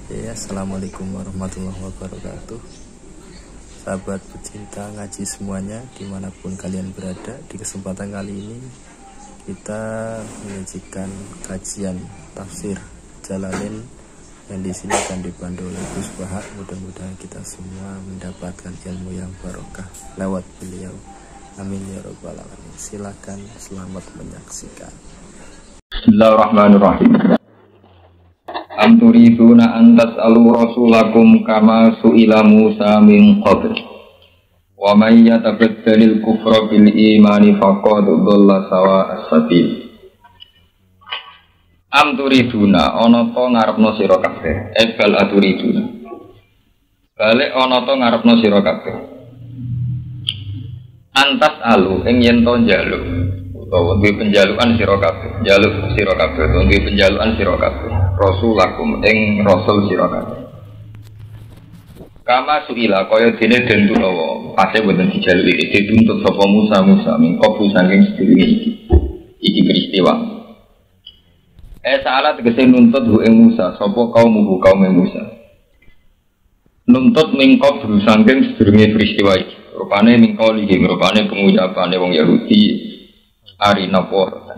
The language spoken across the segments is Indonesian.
Ya, assalamualaikum warahmatullahi wabarakatuh. Sahabat pecinta ngaji semuanya, dimanapun kalian berada, di kesempatan kali ini kita menyajikan kajian tafsir Jalalain yang di sini akan dipandu oleh Gus Bahak. Mudah-mudahan kita semua mendapatkan ilmu yang barokah lewat beliau. Amin ya rabbal alamin. Silakan, selamat menyaksikan. Bismillahirrahmanirrahim. Am turiduna an tas'alu rasulakum kama su'ila Musa min qabl. Wa may yatabaddalil kufra bil imani faqad dhalla sawa'as sabil. Am turiduna ana ta ngarepno sira kabeh. Bal aturiduna. Balik ana ta ngarepno sira kabeh. Antas alu ing yen to njaluk utawa duwe penjalukan sira kabeh, njaluk sira kabeh utawa duwe penjalukan sira kabeh, rasulakum ing rasul sira kabeh. Kama suila kaya dene den tunawa, pase boten dijaluki, dituntut sapa Musa mingko saking sedurunge iki peristiwa. Salah tegese nuntut hu ing Musa, sapa kaum Musa. Nuntut mingko saking sedurunge peristiwa iki. Rupane mingko iki, rupane pengucapane wong Yahudi Ari napor,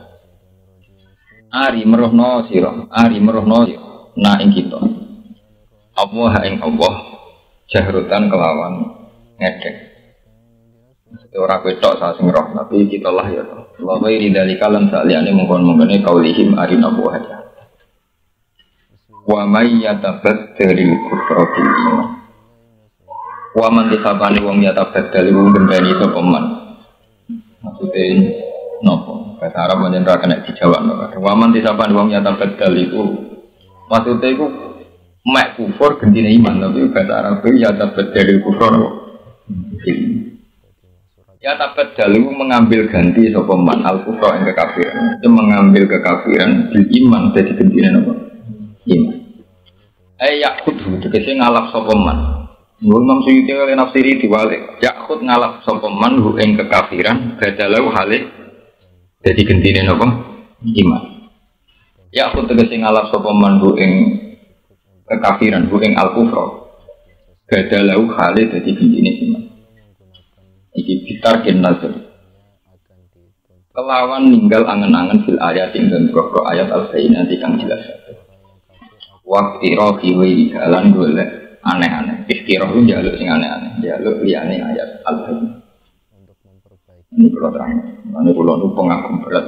Ari merohno siro, na ing kita. Allah ing Allah, jahrutan kelawan ngedek. Ora ketok sing roh, tapi kita lah ya. Wa wairi dalika lan saliyane mongkon-mongkone kaulihim ari napor aja. Wa may yatabaddalil kufra bil iman. Wa man disabani wong yatabaddal wong gendani sapa man. Maksudnya nopo, bahasa Arab menjadi kena dijawab nopo. Waman disabani wong yatabaddal itu maksudnya itu mek kufur gendine iman, tapi bahasa Arab itu yatabaddal kufur nopo. Yatabaddal itu mengambil ganti sapa man al kufra ing kekafiran. Itu mengambil kekafiran bil iman dadi gendine nopo? Iman. Yakhudu tegese ngalap sapa man. Imam Suyuti oleh nafsiri diwalik. Yakhud ngalap sapa man hu ing kekafiran badalau hale jadi gentine napa? Iman. Ya aku tegese ngalap sapa man hu ing kekafiran, hu ing al-kufra. Badalau hale dadi gentine iman. Iki bitar ken nazar. Kelawan ninggal angen-angen fil ayat ing dalem ayat al-bayyinah kang jelas. Waqti rohi wa jalan golek aneh-aneh. Ikhtirah itu jaluk sing aneh-aneh, jaluk liyane ayat al-bayyinah. Ini kalau terang, ini kalau nu pengagum berat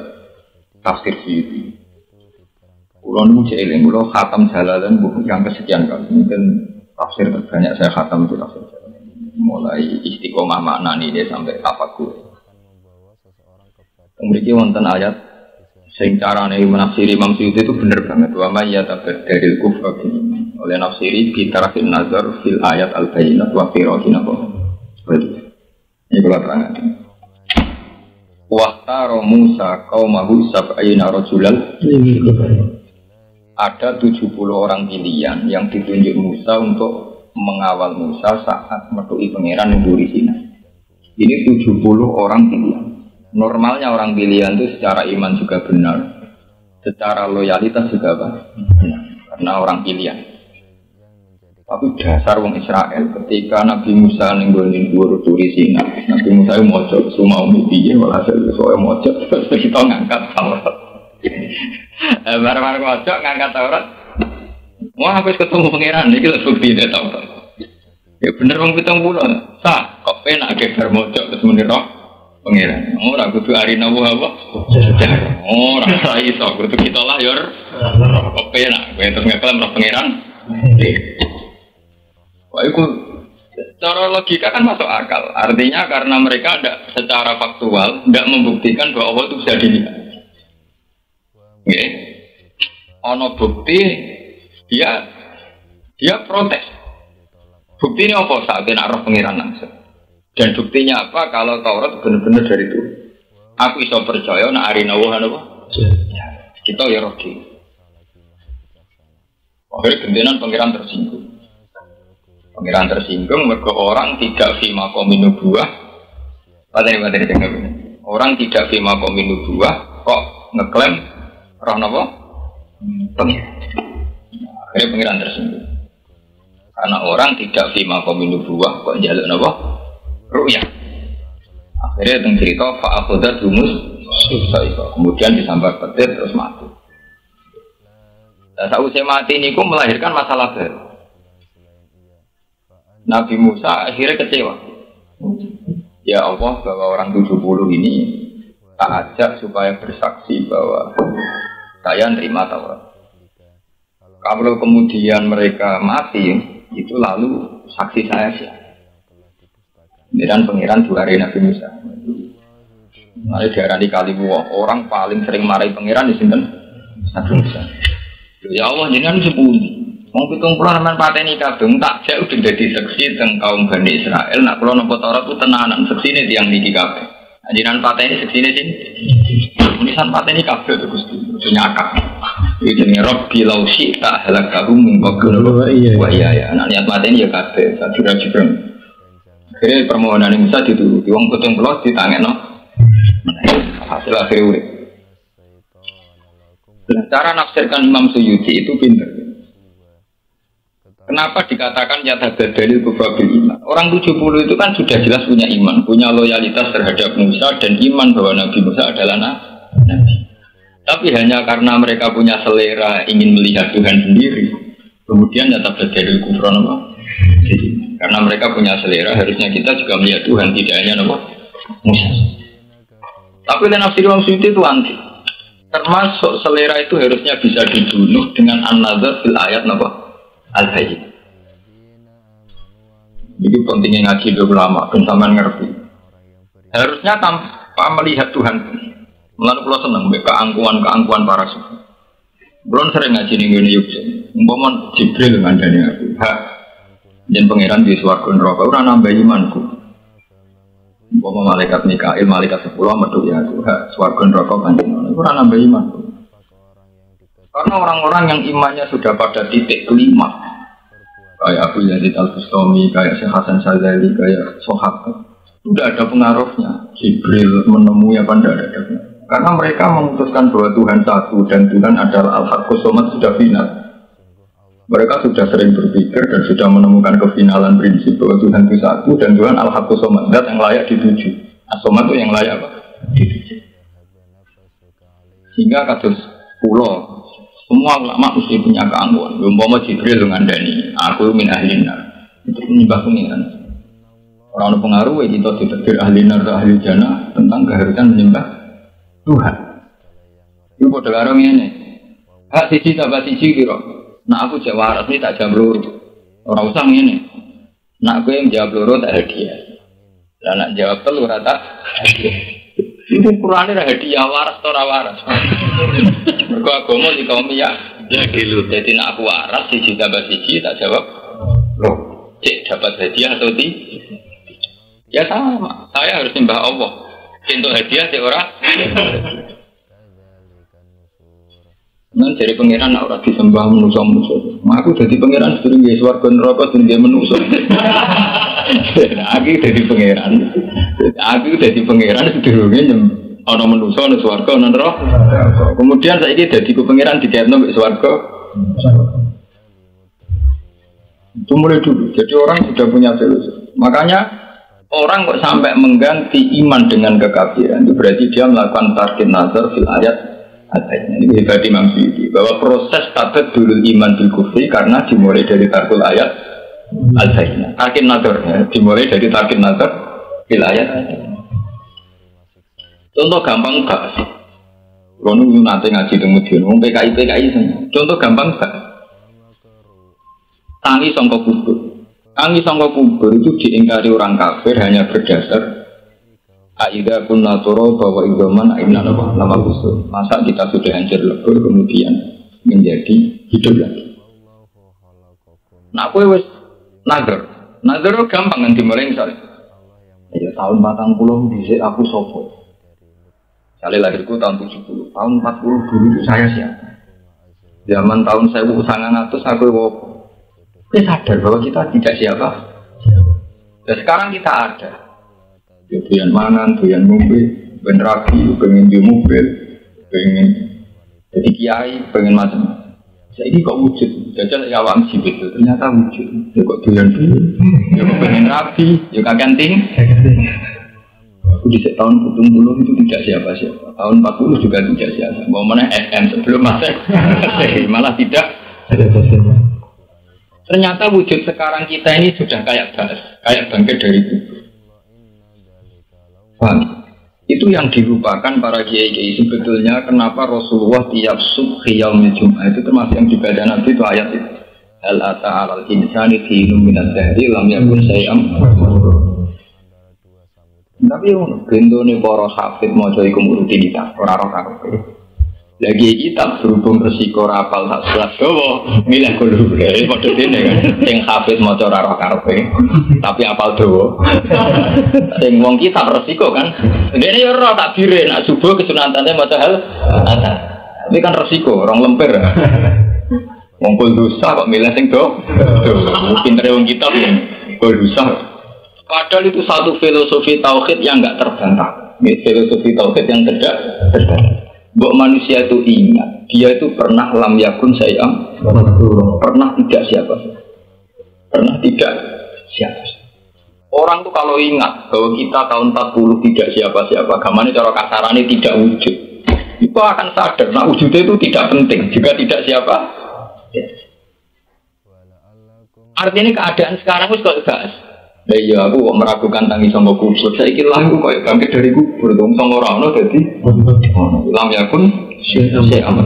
tafsir Suyuti. Kalau nu jeeling, kalau khatam Jalalain buku yang kesekian kali. Mungkin tafsir terbanyak saya khatam itu tafsir Jalalain. Mulai istiqomah makna ini sampai tafakur. Kemudian wonten ayat sing carane menafsiri Imam Suyuti itu benar banget. Wa may yatabaddalil kufra bil iman. Oleh nafsiri bi tarafin nazar fil ayat al-bayyinah wa firaqin apa. Ini kalau terang. Wahtaro Musa qaumahu sab'ina rajulal. Ada 70 orang pilihan yang ditunjuk Musa untuk mengawal Musa saat metuhi pangeran yang di Sinai. Ini 70 orang pilihan. Normalnya orang pilihan itu secara iman juga benar, secara loyalitas juga benar, karena orang pilihan. Tapi dasar wong Israel ketika Nabi Musa ninggolin dhuwur turi Sinai, Nabi Musa mojok sumau piye walhasil soe mojok terus kita ngangkat Taurat. Bareng-bareng mojok ngangkat Taurat. Wah, aku ketemu pangeran iki lho buktine Taurat. Ya bener wong 70. Sah, kok penak geger mojok terus muni roh pangeran. Ora kudu arina apa? Ora ra iso kudu kita lah yo. Kok penak kowe terus ngeklaim roh pangeran. Wah, itu secara logika kan masuk akal. Artinya karena mereka tidak secara faktual tidak membuktikan bahwa Allah itu bisa dilihat. Okay. Ono bukti dia protes. Buktinya apa? Saat dia roh pengiran langsung. Dan buktinya apa? Kalau Taurat benar-benar dari itu. Aku iso percaya nak arina wahan apa? Ya, kita ya rogi. Akhirnya gentenan pengiran tersinggung. Pengiran tersinggung mergo orang tidak fi maqamin nubuwah. Padahal orang tidak fi maqamin nubuwah kok ngeklaim roh napa? Pengiran. Akhirnya pengiran tersinggung. Karena orang tidak fima kominu buah kok jaluk napa? Ru'yah. Akhirnya teng cerita fa'akhudat humus sa'iqa. Kemudian disambar petir terus mati. Nah, sausai mati niku melahirkan masalah baru. Nabi Musa akhirnya kecewa. Ya Allah, bahwa orang 70 ini tak ajak supaya bersaksi bahwa saya nerima Taurat. Kalau kemudian mereka mati, itu lalu saksi saya sih. Pangeran duare Nabi Musa. Mari diarani kaliwuh, orang paling sering marahi pangeran di sini Nabi Musa. Ya Allah, jenengan sepundi. Wong 70 sampean pateni kabeh tak jek udah dadi saksi teng kaum Bani Israil. Nak kula nampa Taurat ku tenanan saksine tiyang niki kabeh. Jenengan pateni saksine sin. Munisan pateni kabeh to Gusti. Nyakak. Iki jenenge Rabbi law syi'ta halakahum min qabl. Wah iya ya, anak niat pateni ya kabeh sajura-jurang. Akhirnya permohonan Musa dituruti. Wong 70 ditangekno. Hasil akhir urip. Cara nafsirkan Imam Suyuti itu pinter. Kenapa dikatakan nyata dalil kufabil iman? Orang 70 itu kan sudah jelas punya iman, punya loyalitas terhadap Musa dan iman bahwa Nabi Musa adalah Nabi. Tapi hanya karena mereka punya selera ingin melihat Tuhan sendiri, kemudian nyata dalil kufron apa? Karena mereka punya selera, harusnya kita juga melihat Tuhan, tidak hanya apa? Musa. Tapi nafsir Imam Suyuti itu anti. Termasuk selera itu harusnya bisa dibunuh dengan an-nazar fil ayat apa? Al-Hayy. Jadi pentingnya ngaji dua ulama, dan sampean ngerti. Harusnya tanpa melihat Tuhan. Mulane kula seneng mbek keangkuhan para sufi. Belum sering ngaji ning ngene Yogyakarta. Umpama Jibril ngandani aku, "Ha, yen pangeran di swarga neraka ora nambah imanku." Umpama malaikat Mikail, malaikat 10 metu ya aku, "Ha, swarga neraka panjenengan ora nambah imanku." Karena orang-orang yang imannya sudah pada titik kelima, kayak Abu Yazid Al-Bustami, kayak Syekh Hasan Syadzali, kayak Sohab, sudah ada pengaruhnya. Jibril menemui apa tidak ada pengaruh. Karena mereka memutuskan bahwa Tuhan satu dan Tuhan adalah Al-Haqqus Shomad sudah final. Mereka sudah sering berpikir dan sudah menemukan kefinalan prinsip bahwa Tuhan itu satu dan Tuhan Al-Haqqus Shomad, zat yang layak dituju. As-Shomad itu yang layak apa? Dituju. Sehingga kasus pulau. Semua ulama mesti punya keangkuhan. Umpama Jibril ngandani, aku min ahli nar. Itu menyembah pengiran. Orang pengaruh kita ditegur ahli nar atau ahli jannah tentang keharusan menyembah Tuhan. Itu pada karo ngene. Hak siji tambah siji kira. Nah aku jawab waras ini tak jam loro. Ora usah ngene. Nak kowe yang jawab loro tak hadiah. Lah nak jawab telu ora tak hadiah. Itu Qur'ane ra hadiah waras atau ora waras. Mergo agama di kaum ya gitu. Jadi nak aku waras siji tambah siji tak jawab. Loh, cek dapat hadiah atau tidak? Ya sama. Saya harus nyembah Allah. Untuk hadiah cek ora. Nan dari pangeran ora disembah manusa-manusa. Aku dadi pangeran sedurung nggih swarga neraka sedurung nggih manusa. Aku dadi pangeran. Aku dadi pangeran sedurunge ana manusa ana swarga ana neraka. Kemudian saiki dadi ku pangeran digaetno mbek swarga. Itu mulai dulu. Jadi orang sudah punya filosofi. Makanya orang kok sampai mengganti iman dengan kekafiran itu berarti dia melakukan tarkin nazar fil ayat. Ini hebat Imam Suyuti bahwa proses tabat dulu iman bil kufri karena dimulai dari tarkul ayat al-zainah. Tarkin nazar ya, dimulai dari tarkin nazar bil ayat. Contoh gampang enggak sih? Kalau nanti ngaji kemudian, PKI saja. Contoh gampang enggak? Tangi sangka kubur itu diingkari orang kafir hanya berdasar Aida pun naturo bahwa idaman aina nama khusus. Masa kita sudah hancur lebur kemudian menjadi hidup lagi. Nah, aku wes nazar gampang nanti mulai misalnya. Ya tahun 40 bisa aku sopo. Kali lahirku tahun 70, tahun 40 dulu itu saya siapa? Zaman tahun 1900 aku wopo. Kita sadar bahwa kita tidak siapa. Dan sekarang kita ada. Doyan mangan, doyan ngombe, ben rapi, pengen di mobil, pengen jadi kiai, pengen macam. Saya ini kok wujud, jajal ya awam sibit itu ternyata wujud. Ya kok doyan dulu, ya kok pengen rapi, ya kakek ting. Aku di tahun 70 itu tidak siapa-siapa, tahun 40 juga tidak siapa. Mau mana SM sebelum masa, malah tidak. Ternyata wujud sekarang kita ini sudah kayak bangkit dari kubur. Itu yang dilupakan para kiai-kiai. Sebetulnya kenapa Rasulullah tiap subhi yaumil Jum'ah itu termasuk yang dibaca Nabi itu ayat itu. Hal ata 'alal insani hinum minadh dahri lam yakun syai'an. Tapi yang bentone para hafid maca iku rutinitas ora roh kabeh. Lagi kitab berhubung resiko rapal sak selat dawa, milih kulo padha dene kan. Sing hafid maca ora roh karepe, tapi apal dawa. Sing wong kitab resiko kan. Dene yo ora tak dire nek subuh kesunatane maca hal. Tapi kan resiko, orang lemper. Wong kul dosa kok milih sing do. Pintere wong kitab kul dosa. Padahal itu satu filosofi tauhid yang enggak terbantah. Filosofi tauhid yang tidak terbantah. Bahwa manusia itu ingat, dia itu pernah lam yakun syai'an, pernah tidak siapa, pernah tidak siapa. Orang tuh kalau ingat bahwa kita tahun 40 tidak siapa-siapa, gamane cara kasarane tidak wujud, itu akan sadar, nah wujudnya itu tidak penting, juga tidak siapa. Artinya keadaan sekarang itu kalau bahas. Nah iya aku kok meragukan tangi sama kubur. Saya kira aku kok bangkit dari kubur dong sama orang jadi lam yakun saya aman.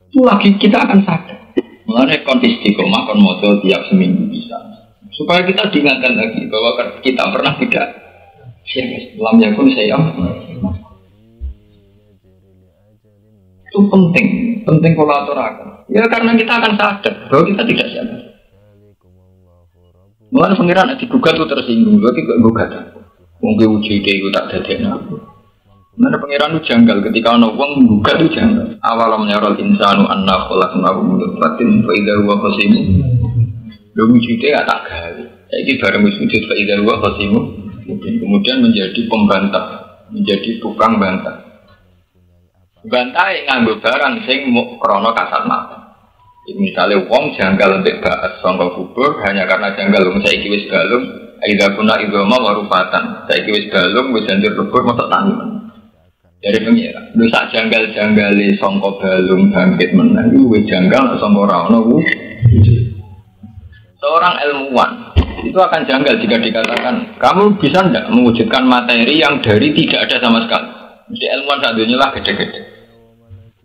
Itu lagi kita akan sadar. Mulanya kon istiqomah kon moto tiap seminggu bisa. Supaya kita diingatkan lagi bahwa kita pernah tidak lam yakun saya aman. Itu penting kolaborasi. Ya karena kita akan sadar bahwa kita tidak siapa. Mulai pengiran nanti gugat itu tersinggung, lagi gak gugat. Mungkin wujud itu tak ada. Mana pengiran itu janggal ketika orang gugat itu janggal. Awalam nyarol insanu anna kholaknahu min nutfatin fa idza huwa khasimun. Lho wujudnya tak gali. Saiki bareng wujud fa idza huwa khasimun. Kemudian menjadi pembantah, menjadi tukang bantah. Bantah yang nganggo barang sing krana kasat mata. Misalnya wong janggal untuk bahas sangka kubur hanya karena janggal wong saiki wis galung aida kuna idoma warufatan saiki wis galung wis janjur lebur motok tani dari pengira lu sak janggal-janggale sangka balung bangkit menang iku wis janggal sangka ora ono seorang ilmuwan itu akan janggal jika dikatakan kamu bisa ndak mewujudkan materi yang dari tidak ada sama sekali. Mesti ilmuwan sak dunya lah gede-gede.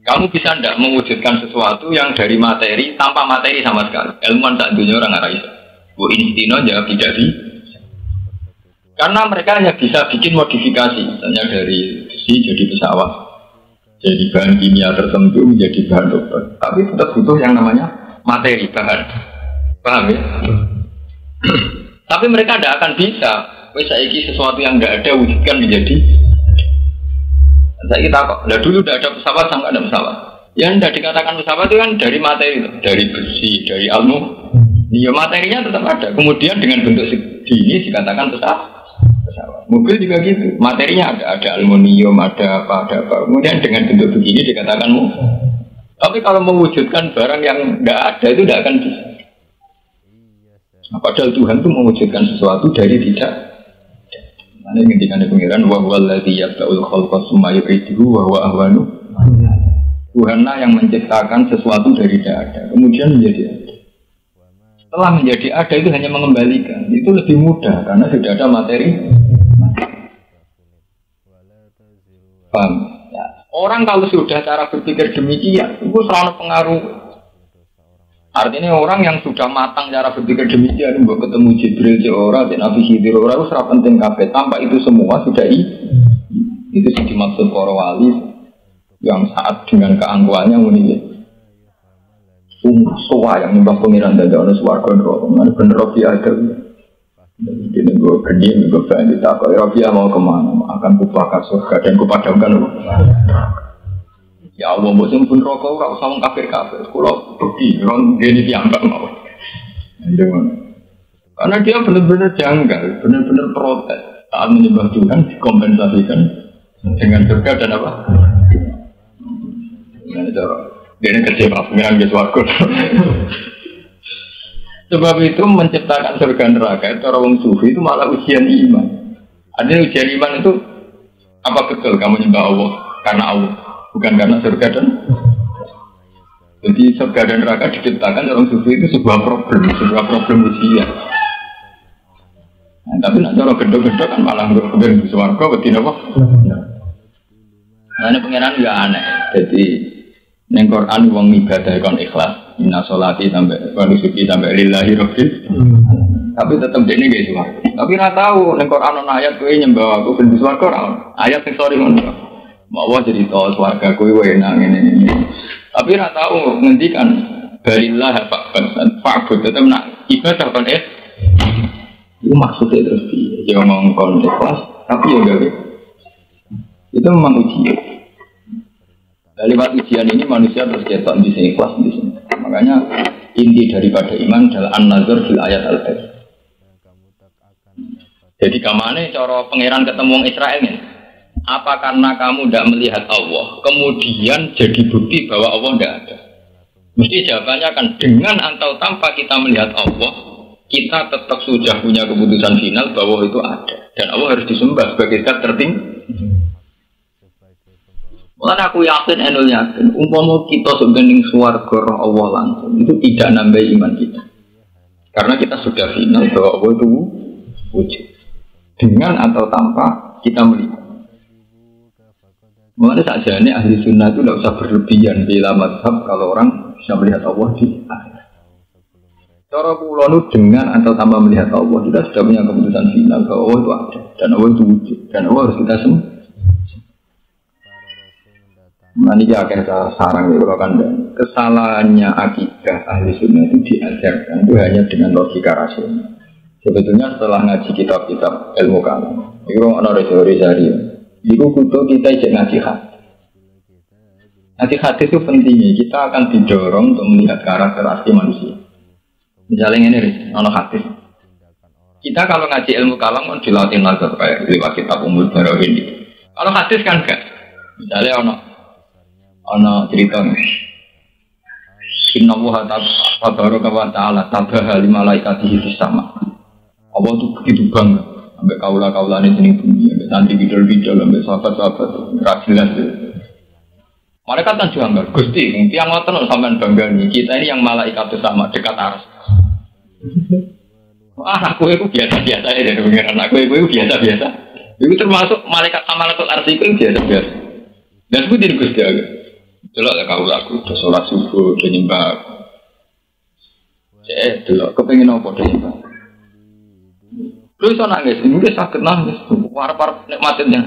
Kamu bisa tidak mewujudkan sesuatu yang dari materi tanpa materi sama sekali. Ilmuwan tak dunia orang arah itu. Bu Einstein jawab tidak sih. Karena mereka hanya bisa bikin modifikasi, misalnya dari besi jadi pesawat, jadi bahan kimia tertentu menjadi bahan dokter. Tapi tetap butuh yang namanya materi bahan. Paham ya? Tapi mereka tidak akan bisa. Saiki sesuatu yang tidak ada wujudkan menjadi. Saya kita kok, nah dulu tidak ada pesawat sampai ada pesawat. Yang tidak dikatakan pesawat itu kan dari materi, dari besi, dari ilmu. Ya materinya tetap ada. Kemudian dengan bentuk segini dikatakan pesawat. Mobil juga gitu, materinya ada aluminium, ada apa. Kemudian dengan bentuk begini dikatakan mobil. Tapi kalau mewujudkan barang yang tidak ada itu tidak akan bisa. Nah, padahal Tuhan itu mewujudkan sesuatu dari tidak. Ini ngendikan pengiran wa huwa alladzi yabda'ul khalqa tsumma yu'iduhu wa huwa ahwanu. Tuhanlah yang menciptakan sesuatu dari tidak ada kemudian menjadi ada. Setelah menjadi ada itu hanya mengembalikan. Itu lebih mudah karena sudah ada materi. Paham? Ya. Orang kalau sudah cara berpikir demikian itu selalu pengaruh. Artinya orang yang sudah matang cara berpikir demikian, mbok ketemu Jibril ora, Nabi Khidir ora, itu sangat penting kabeh. Tanpa itu semua sudah itu sih dimaksud para wali yang saat dengan keangkuhannya muni. Semua yang nyembah pengiran dadane swarga neraka, mana bener Rabi ada. Jadi gue gede, gue pengen ditakut. Rabi mau kemana? Akan kubakar surga dan kupadamkan. Ya Allah, musim pun rokok, kau sama kafir-kafir. Kalau pergi, orang gini dianggap mau. Karena dia benar-benar janggal, benar-benar protes. Saat menyembah Tuhan, dikompensasikan dengan surga dan apa? Ini cara dia kecewa pengiran ke swarga. Sebab itu menciptakan surga neraka itu orang sufi itu malah ujian iman. Ada ujian iman itu apa betul kamu nyembah Allah karena Allah bukan karena surga dan jadi surga dan neraka diciptakan orang sufi itu sebuah problem ujian. Nah, tapi nak cara gedok-gedok kan malah kemudian di swarga betina apa? Nah ini pengiran juga aneh. Jadi neng Quran wong ibadah kon ikhlas. Inna sholati sampai nusuki sampai lillahi rabbil. Tapi tetap dia ini guys swarga. Tapi nggak tahu neng Quran on ayat kue nyembah aku ben swarga. Ayat yang sorry ngono. Mau jadi tahu swarga kue enak ini. Tapi nggak tahu ngendikan balillah fa'bud tetap nak ibadah kon itu maksudnya terus dia ngomong kon ikhlas tapi ya enggak itu memang ujian. Dari lewat ujian ini manusia terus ketok di sini ikhlas di sini. Makanya inti daripada iman adalah an-nazar fil ayat al-baqi. Jadi kamane cara pangeran ketemu Israel ini? Apa karena kamu tidak melihat Allah, kemudian jadi bukti bahwa Allah tidak ada? Mesti jawabannya kan dengan atau tanpa kita melihat Allah, kita tetap sudah punya keputusan final bahwa itu ada dan Allah harus disembah sebagai zat tertinggi. Mulanya aku yakin, enul yakin, umpama kita segening swarga Allah langsung itu tidak nambah iman kita, karena kita sudah final bahwa Allah itu wujud dengan atau tanpa kita melihat. Mulanya saja ini ahli sunnah itu tidak usah berlebihan bila mazhab kalau orang bisa melihat Allah di akhir. Cara kulonu dengan atau tanpa melihat Allah kita sudah punya keputusan final bahwa Allah itu ada dan Allah itu wujud dan Allah harus kita sembah. Nanti akan sarang itu kan kesalahannya akidah ahli sunnah itu diajarkan itu hanya dengan logika rasional. Sebetulnya setelah ngaji kitab-kitab ilmu kalam, itu ada teori-teori. Itu kudu kita ijek ngaji hadis. Ngaji hadis itu pentingnya kita akan didorong untuk melihat karakter asli manusia. Misalnya ini, ada hadis. Kita kalau ngaji ilmu kalam kan dilatih nazar kayak lewat kitab Umul Barohin itu. Kalau hadis kan enggak. Misalnya ana cerita Inna Allaha tabaraka wa ta'ala tabaha li malaikatihi fis sama. Allah itu begitu bangga sampai kaula-kaulane sini bumi, sampai santri bidol-bidol, sampai sahabat-sahabat rajilan. Mereka kan juga Gusti, tiang ngoten sampean bangga nih. Kita ini yang malaikat itu sama dekat aras. Aku itu biasa-biasa ya dari pengiran. Aku itu biasa-biasa. Itu termasuk malaikat sama malaikat aras itu biasa-biasa. Dan sebutin Gusti aku. Delok ya kau aku udah sholat subuh, udah nyembah. Delok kepengen apa udah nyembah. Terus nangis, ini udah sakit nangis. Para nikmatinnya.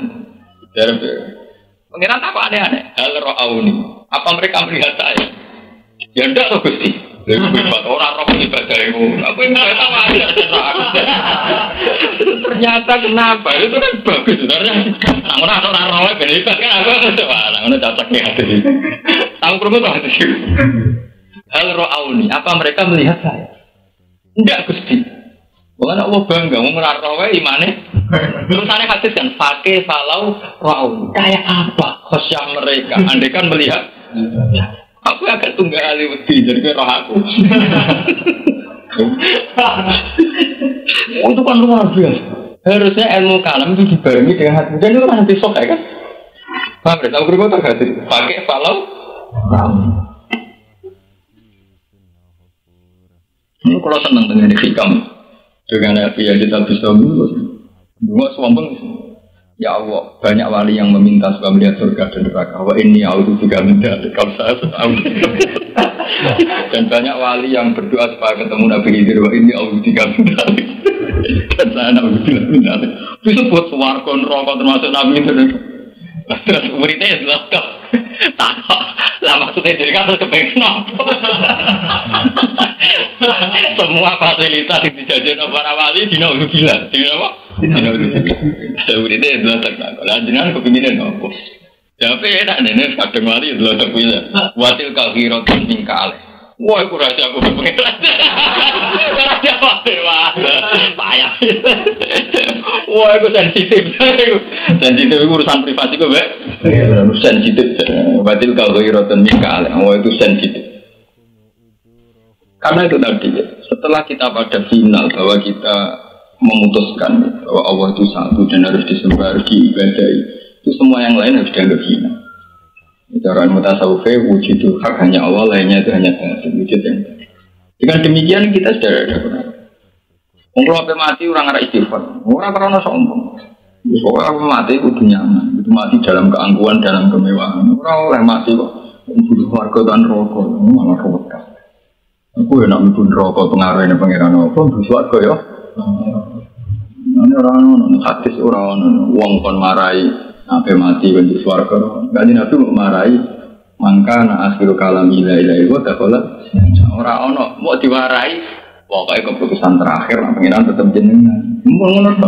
Pengiran apa aneh-aneh? Hal ro'auni. Apa mereka melihat saya? Ya enggak loh Gusti. Orang roh ibadah itu. Aku yang nggak tahu aja. Ternyata kenapa? Itu kan bagus sebenarnya. Namun orang roh beribadah kan aku coba. Namun cocok ya. Tahu perlu tahu itu. Hal ro'auni. Apa mereka melihat saya? Enggak Gusti. Bukan Allah bangga. Mau roh imane. Terusannya hadis kan. Fakih falau ro'auni. Kayak apa khosyah mereka? Andai kan melihat. Aku akan tunggal ahli wedi jadi roh aku. Itu kan luar biasa. Harusnya ilmu kalam itu dibarengi dengan hati. Dan itu kan hati sok ya kan? Paham ya? Tahu berkata hati. Pakai falau. Ini kalau senang dengan hikam dengan hati yang kita bisa dua sombong. Ya Allah, banyak wali yang meminta supaya melihat surga dan neraka. Wa inni a'udzubika min dzalik. Kalau saya tahu. Dan banyak wali yang berdoa supaya ketemu Nabi Khidir. Wa inni a'udzubika min dzalik. Dan saya a'udzubika min dzalik. Bisa buat swarga neraka termasuk Nabi Khidir. Terus muridnya jelas kok. Lah maksudnya jadi kan terus kepengen apa? Semua fasilitas yang dijajakan para wali dina udah dina apa? Dina udah muridnya jelas tak. Lah jenengan kepingin apa? Ya apa enak nenek kadang wali jelas tak punya. Watil kafiratun mingkal. Wah, aku rahasia aku pengiran. Rahasia apa Mas? Payah. Wah, aku sensitif. Sensitif urusan privasi gue, Mbak. Sensitif. Batil kalau hiratan mikal. Wah, itu sensitif. Karena itu tadi, setelah kita pada final bahwa kita memutuskan bahwa Allah itu satu dan harus disembah, harus diibadahi, itu semua yang lain harus dianggap hina. Cara mutasawwif wujud itu hak hanya Allah, lainnya itu hanya wujud yang. Dengan demikian kita sudah ada benar. Kalau apa mati orang arah istighfar, orang karena sombong. Pokoknya apa mati itu nyaman, itu mati dalam keangkuhan, dalam kemewahan. Orang oleh mati kok butuh warga dan rokok, malah rokok. Aku nak mibun rokok pengaruhnya pangeran apa? Butuh warga ya. Ini orang hadis orang wong kon marai. Sampai mati bentuk suarga, ganti Nabi marahi, maka na akhiru kalam ila itu tak kalah. Orang ono mau diwarai, pokoknya keputusan terakhir, pengiran tetap jenengan. Menurut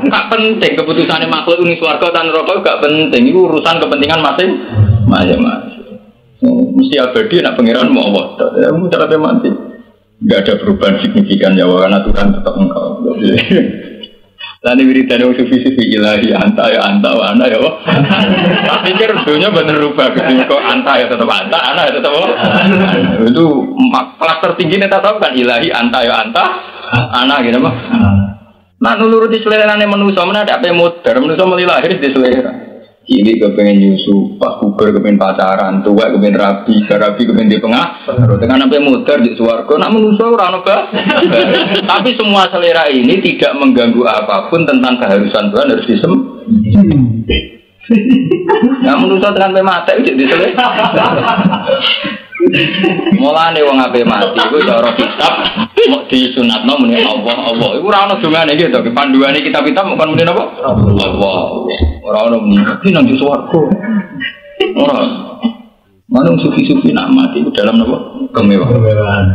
tak penting keputusannya makhluk ini suarga dan rokok gak penting, itu urusan kepentingan masing-masing. Mesti abadi nak pengiran mau apa? Kamu cara mati, gak ada perubahan signifikan ya, karena Tuhan tetap engkau. Tadi wiridan yang sufi-sufi ilahi anta ya anta wa ana ya wah. Tapi pikir dunia bener rubah ketika anta ya tetap anta, ana ya tetap wah. Itu kelas tertinggi nih tahu kan ilahi anta ya anta, ana gitu mah. Nah nuruti selerane manusia mana ada modern manusia mulai lahir di selera. Ini kepengen nyusu, pas puber kepengen pacaran, tua kepengen rapi kepengen di pengah. Dengan sampai muter di suarga, nak manusia orang apa? Tapi semua selera ini tidak mengganggu apapun tentang keharusan Tuhan harus nah manusia dengan sampai mati itu di selera. Mulane wong ape mati iku cara kitab mau disunatno muni Allah. Iku ora ono dongane gitu, panduane kitab-kitab mung muni napa? Allah. Ora ono muni nang swarga. Ora. Manung sufi-sufi nak mati iku dalam napa? Kemewahan.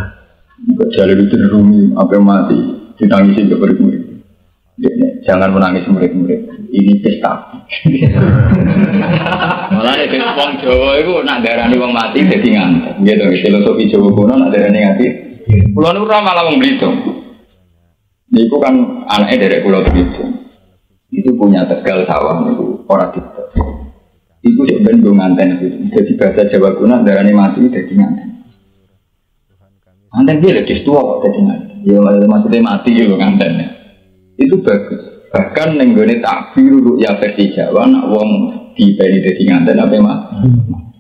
Jalur itu Rumi ape mati ditangisi keperguri. Jangan menangis murid-murid. Ini pesta. Malah nek wong Jawa iku nak darani wong mati dadi ngantuk. Gitu, filosofi Jawa kuno nak darani ngati. Kulo niku ora malah wong Blitung. Niku kan anake derek kulo Blitung. Itu punya Tegal sawah niku ora dite. Iku sik ben go nganten itu. Dadi bahasa Jawa kuno darani mati dadi nganten. Nganten dia lagi tua kok dadi nganten. Ya maksudnya mati yo nganten. Itu bagus. Bahkan nenggone takbir ya versi Jawa nak wong dipeni dadi nganten apa mah.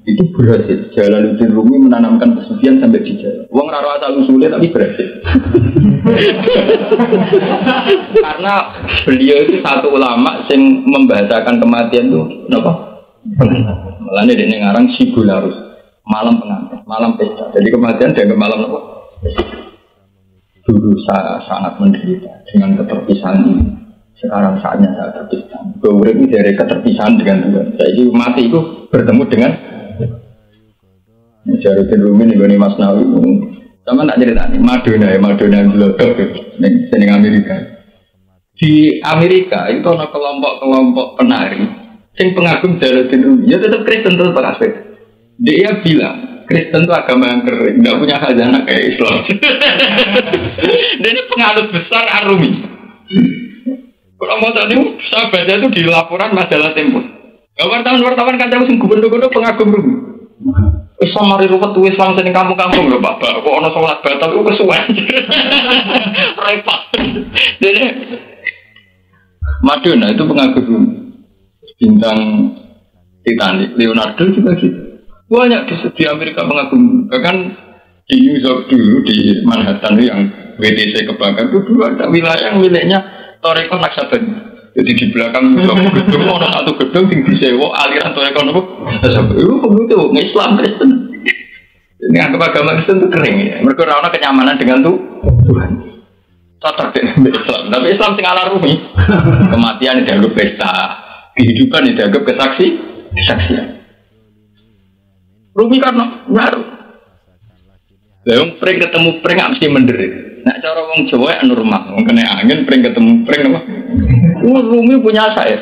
Itu berhasil. Jalaluddin Rumi menanamkan kesucian sampai di Jawa. Wong ora asal usule tapi berhasil. Karena beliau itu satu ulama yang membahasakan kematian itu napa? Mulane dene ngarang Sibularus, malam pengantin, malam pesta. Jadi kematian dianggap malam napa? Dulu saya sangat menderita dengan keterpisahan ini. Sekarang saatnya saya terpisah. Berurip ini dari keterpisahan dengan Tuhan. Saya mati itu bertemu dengan Jalaluddin Rumi nih Mas Nawawi. Sama tak cerita nih Madonna yang gelodok di Amerika. Di Amerika itu ada kelompok penari yang pengagum Jalaluddin Rumi. Ya tetap Kristen tetap aspek. Dia bilang Kristen itu agama yang kering, tidak punya khazanah kayak Islam. Dan ini penganut besar Ar-Rumi. Kalau mau tadi, saya baca itu di laporan majalah Tempo. Wartawan kan tahu sing gubernur pengagum Rumi. Islam mari ruwet tuh Islam sing kampung-kampung lho Pak. Kok ono salat batal itu kesuwen. Repot. Jadi Madonna itu pengagum Rumi. Bintang Titanic, Leonardo juga gitu. Banyak di Amerika mengagum, bahkan di New York dulu di Manhattan yang WTC kebakar itu dulu ada wilayah yang miliknya Toreko Naksabandia. Jadi di belakang gedung ada satu gedung yang disewa aliran Toreko Naksabandia. Itu begitu, Islam Kristen. Ini anggap agama Kristen itu kering ya. Mereka rana kenyamanan dengan Tuhan. Cocok dengan Islam, tapi Islam sing ala Rumi. Kematian dianggap pesta, kehidupan dianggap kesaksian. Rumi karena ngaruh. Yang pring ketemu pring nggak mesti menderit. Nak cara wong Jawa ya normal. Wong kena angin pring ketemu pring apa? Rumi punya saya.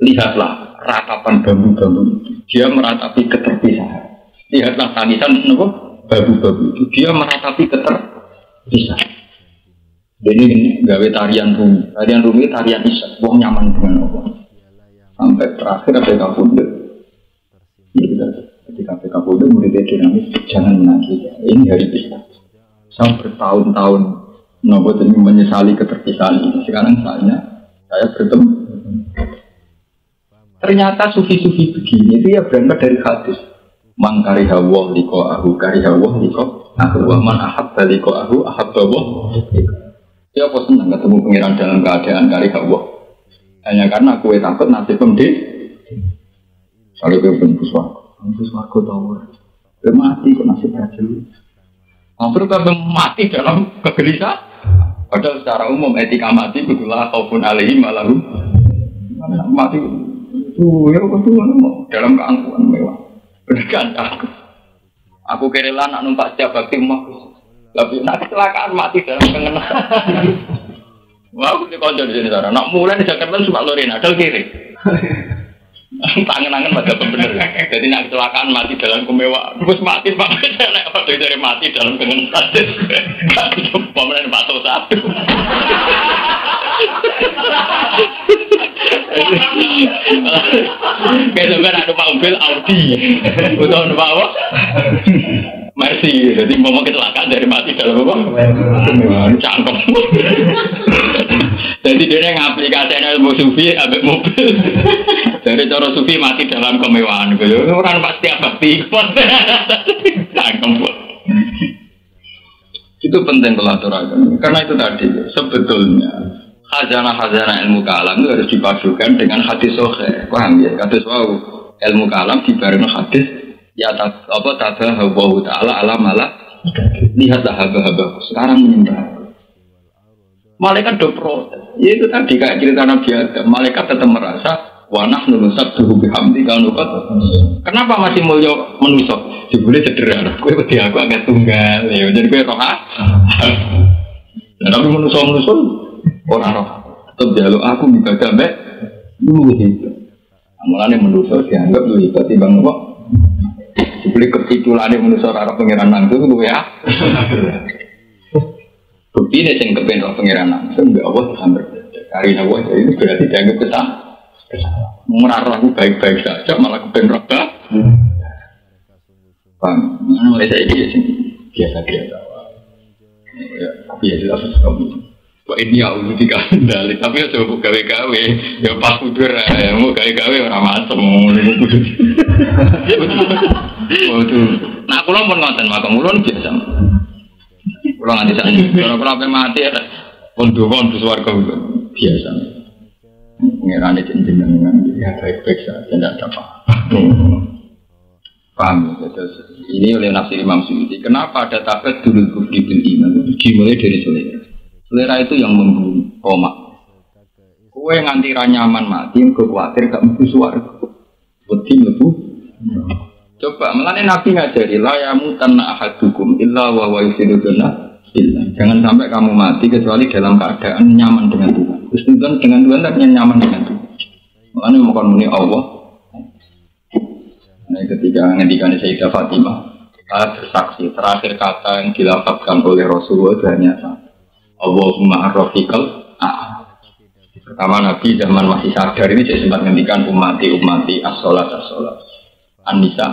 Lihatlah ratapan bambu-bambu. Dia meratapi keterpisahan. Lihatlah tangisan apa? babu-babu itu dia meratapi keterpisahan. Ini gawe tarian rumi tarian isyak, wong nyaman dengan Allah. Sampai terakhir ada kapundut. Ketika kapundut muridnya dinamis, jangan menangis. Ini hari pisah. Saya bertahun-tahun nopo demi menyesali keterpisahan ini. Sekarang saya bertemu. Ternyata sufi-sufi begini itu ya berangkat dari hadis. Man karihawah liqa'ahu karihawah liqa'ahu wa man ahabba liqa'ahu ahabba wa. Ya apa senang ketemu pengiran dalam keadaan karihawah. Hanya karena aku takut nasib pemdik. Soalnya aku penembus warga tahu. Dia mati kok nasib rajin. Hampir sampai mati dalam kegelisahan. Padahal secara umum etika mati betulah kaupun alaihi malahum. Mati itu ya betul dalam keangkuhan mewah. Berikan aku kerela nak numpak setiap bakti mah. Tapi nak kecelakaan mati dalam kengenan. Wah, aku dikonco di sini sana. Nak mulai di Jakarta suka lorena, adal kiri. Tangan-tangan pada bener. Jadi nak kecelakaan mati dalam kemewahan. Terus mati waktu dari mati dalam kengenan. Pemenang batu satu. Kayak sebenarnya ada mobil Audi, atau apa? Mercy. Jadi mau kecelakaan dari mati dalam apa? Cangkem. Jadi dia ngaplikasinya ilmu sufi ambek mobil. Dari cara sufi mati dalam kemewahan. Orang pasti abadi. Cangkem. Itu penting kalau aturakan. Karena itu tadi sebetulnya khazanah ilmu kalam itu harus dipadukan dengan hadis sahih. Paham ya? Hadis wau ilmu kalam dibarengi hadis ya tabahu ta'ala alamala. Lihatlah haba-haba sekarang menyembah. Malaikat do protes. Ya itu tadi kayak cerita Nabi Adam. Malaikat tetap merasa wa nahnu nusabbihu bihamdi kanukat. Kenapa masih mulia manusia? Dibule cedera. Kowe wedi aku agak tunggal. Ya jadi kowe roh. Tapi manusia orang roh. Tetap jaluk aku ibadah mbek lu itu. Amalane manusia dianggap lu ibadah timbang apa? Dibule ketitulane manusia ora pengiran nang itu lu ya. Bukti ini yang kepen roh pengiran langsung mbak Allah sampai karena Allah itu berarti dianggap kesalahan. Mengarah aku baik-baik saja malah kepen roh dah. Bang, mulai saya biasa-biasa. Ya, tapi ya jelas kamu. Wah ini ya udah dikandali, tapi ya coba gawe-gawe, ya pas kudur ya mau gawe-gawe orang macam mau kudur. Nah aku pun ngonten makam ulun biasa. Ulang nanti saja. Kalau apa mati ada konduan bersuarga biasa. Pengirani jenengan ya baik-baik saja tidak ada apa. Paham? Ini oleh nafsir Imam Suyuti. Kenapa ada takat dulu kufri bil iman? Dimulai dari selera. Selera itu yang membunuh koma. Kue nganti nyaman mati, kau khawatir gak mesti suarga. Betul itu. Coba melane Nabi ngajari la yamutanna ahadukum illa wa huwa yusiduna. Jangan sampai kamu mati kecuali dalam keadaan nyaman dengan Tuhan. Husnuzon dengan Tuhan tapi nyaman dengan Tuhan. Makanya bukan muni Allah. Nah, ketika ngendikan Sayyidah Fatimah, bersaksi terakhir kata yang dilafazkan oleh Rasulullah itu hanya Allahumma arrofiqal Pertama Nabi zaman masih sadar ini saya sempat ngendikan umati as-sholat an-nisa.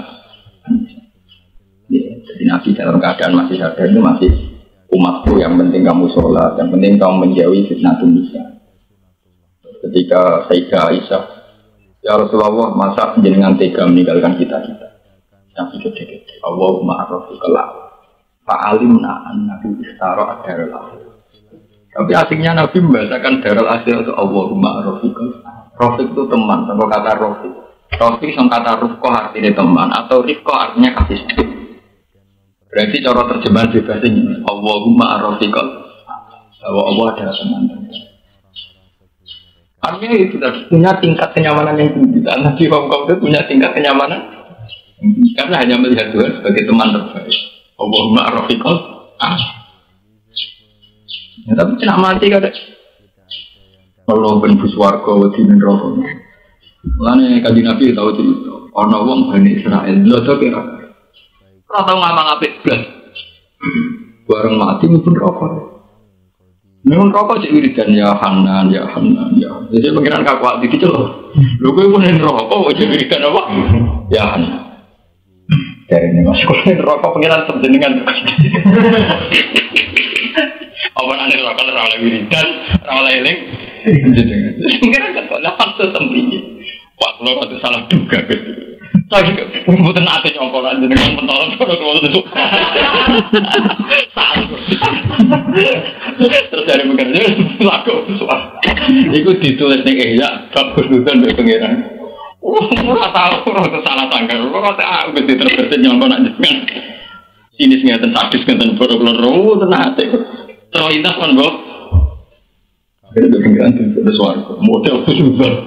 Jadi Nabi dalam keadaan masih sadar itu masih umatku yang penting kamu sholat, yang penting kamu menjauhi fitnah dunia. Ketika Sayyidah Aisyah, ya Rasulullah, masa jenengan tega meninggalkan kita? Yang gede-gede. Allahumma arrofiqal fa'alimna annahu istara darul akhir. Tapi asiknya Nabi membahasakan darul akhir itu Allahumma arrofiqal. Rofiq itu teman, sama kata rofiq. Rofiq sama kata rufqah artinya teman, atau rifqah artinya kasih sayang. Berarti cara terjemahan bebas ini Allahumma arrofiqal. Bahwa Allah adalah teman. Artinya itu punya tingkat kenyamanan yang tinggi. Nabi Muhammad itu punya tingkat kenyamanan karena hanya melihat Tuhan sebagai teman terbaik. Allahumma arrofiqal. Ya, tapi nak mati kada. Allah ben buswarga wedi neraka. Mulane kanjeng Nabi tahu cerita ana wong Bani Israil lho to kira. Ora tau ngamang apik blas. Bareng mati pun rokok. Memang rokok cek wiridan ya Hanan, ya Hanan, ya. Jadi pengiran kakak di situ loh. Lu gue pun rokok cek wiridan apa? Ya Hanan. Dari ini masuk rokok pengiran sejenengan. Apa nanti rokok oleh wiridan, oleh eling. Pengiran kakak lapan sesembunyi. Wah, kalau itu salah juga gitu. Tapi bukan ada nyongkolan dengan mentolong kalau itu salah. Terus dari bekerja laku soal. Itu ditulis nih ya bagus bukan dari pengiran. Murah tahu itu salah tanggal. Kok kata aku mesti terus nyongkolan dengan sinis ngeten sadis ngeten boro-boro tenang hati. Terlintas kan Bob. Akhirnya pengiran itu suara model juga.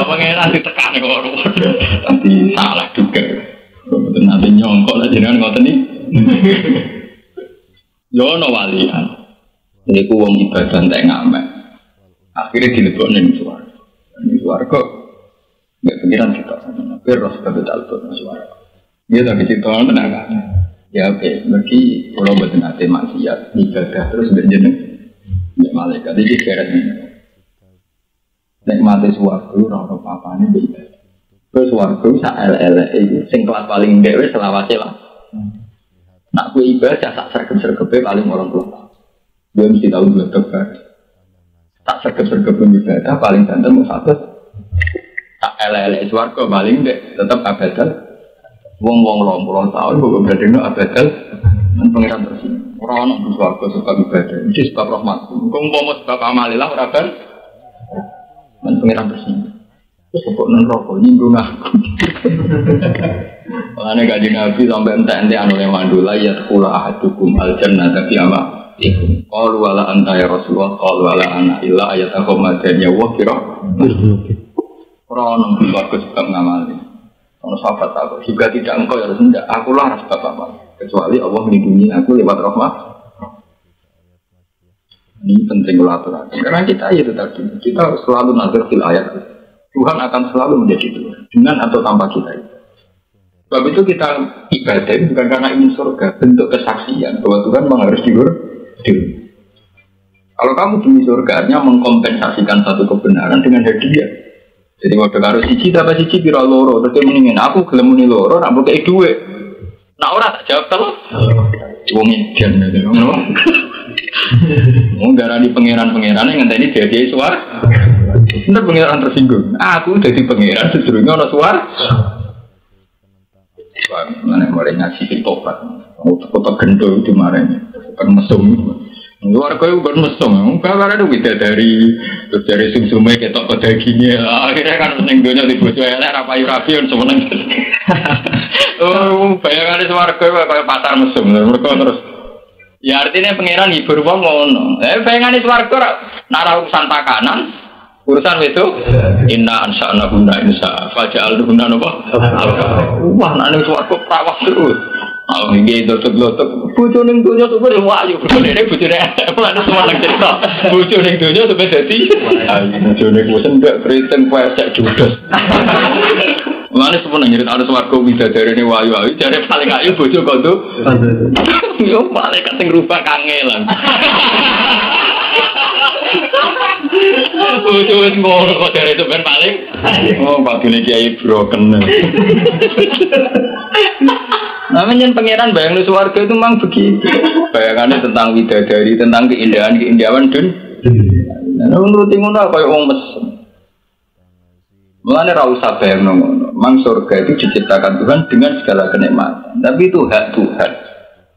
Pengiran ditekan kok tapi salah juga. Nanti nyongkol aja dengan ngoten nih. Jono walian. Ini ku wong ibadah entek ngamek. Akhirnya dilebokne ning swarga. Ning swarga nek pengiran kita terus kabeh dalbon swarga. Dia tak cerita tenan kan. Ya oke, mergi kula mboten ate maksiat ibadah terus berjeneng nek malaikat iki keret. Nek mati swarga ora ono apa-apane beda. Terus swarga sak elek-eleke iku sing kelas paling ndek wis selawase lah. Nak kuwi ibadah sak sergep-sergepe paling 20 tahun. Dia mesti tahu dua tebar. Tak sergep-sergep ibadah paling banter mau satu. Tak elek-elek swarga paling ndek tetep abadal. Wong-wong 20 tahun kok berdene abadal men pengiran terus. Ora ono swarga sebab ibadah. Iki sebab rahmat. Kok umpama sebab amalilah ora ben men pengiran tersinggung. Terus kok neraka nyinggung aku. Makanya kaji Nabi sampai ente-entean oleh mandula ya kula ahadukum al-jannah tapi ama ikum. Qalu wala anta ya Rasulullah qalu wala ana illa ayatakum madanya wa kira. Ora ono swarga sebab ngamali. Ono sahabat aku juga tidak engkau ya Rasulullah. Aku lah harus sebab apa? Kecuali Allah melindungi aku lewat rahmat. Ini penting ulaturahmi. Karena kita itu tadi, kita harus selalu nazar fil ayat. Tuhan akan selalu menjadi Tuhan dengan atau tanpa kita itu. Sebab itu kita ibadah bukan karena ingin surga, bentuk kesaksian bahwa Tuhan memang harus dihur. Kalau kamu demi surganya mengkompensasikan satu kebenaran dengan hadiah. Jadi waktu harus siji tapi siji kira loro, terus mendingin aku gelem muni loro, nak mbok duit. Nak ora tak jawab terus. Wong edan ngono. Mau darani pangeran-pangeran yang ngenteni dadi suar. Bener pangeran tersinggung. Aku dadi pangeran sedurunge ana suar. Wah, mana mulai ngaji tobat. Kota gendol dimarahi. Kan mesum. Luar kau bukan mesum. Kalau ada bidadari terus dari sumsume ketok dagingnya. Akhirnya kan seneng dunia di bojo elek ra payu-rapiun semeneng. Oh, bayangan suar kau kayak pasar mesum. Mereka terus ya artinya pangeran hibur wong ngono. Bayangane swarga nara urusan pakanan, urusan itu inna ansa'na guna insa faja'al guna napa? Wah, nek swarga prawas terus. Oh, nggih dotok-dotok. Bojo ning donya tuh wis wayu, bojone bojone lan semua cerita. Bojo ning donya tuh dadi bojone bosen gak kristen pesek judes. Mulane sepeneng nyerita ana swarga widadarene wayu-wayu jare paling ayu bojo kok tuh. Yo malaikat sing rubah kangelan. Bojo wis ngono kok jare sampean paling. Oh, badune kiai broken. Namanya pangeran bayang di swarga itu memang begitu. Bayangannya tentang widadari, tentang keindahan dunia. Menurut ngono kayak wong mesem. Mulane ra usah bayang ngono. Mang surga itu diciptakan Tuhan dengan segala kenikmatan. Tapi itu hak Tuhan.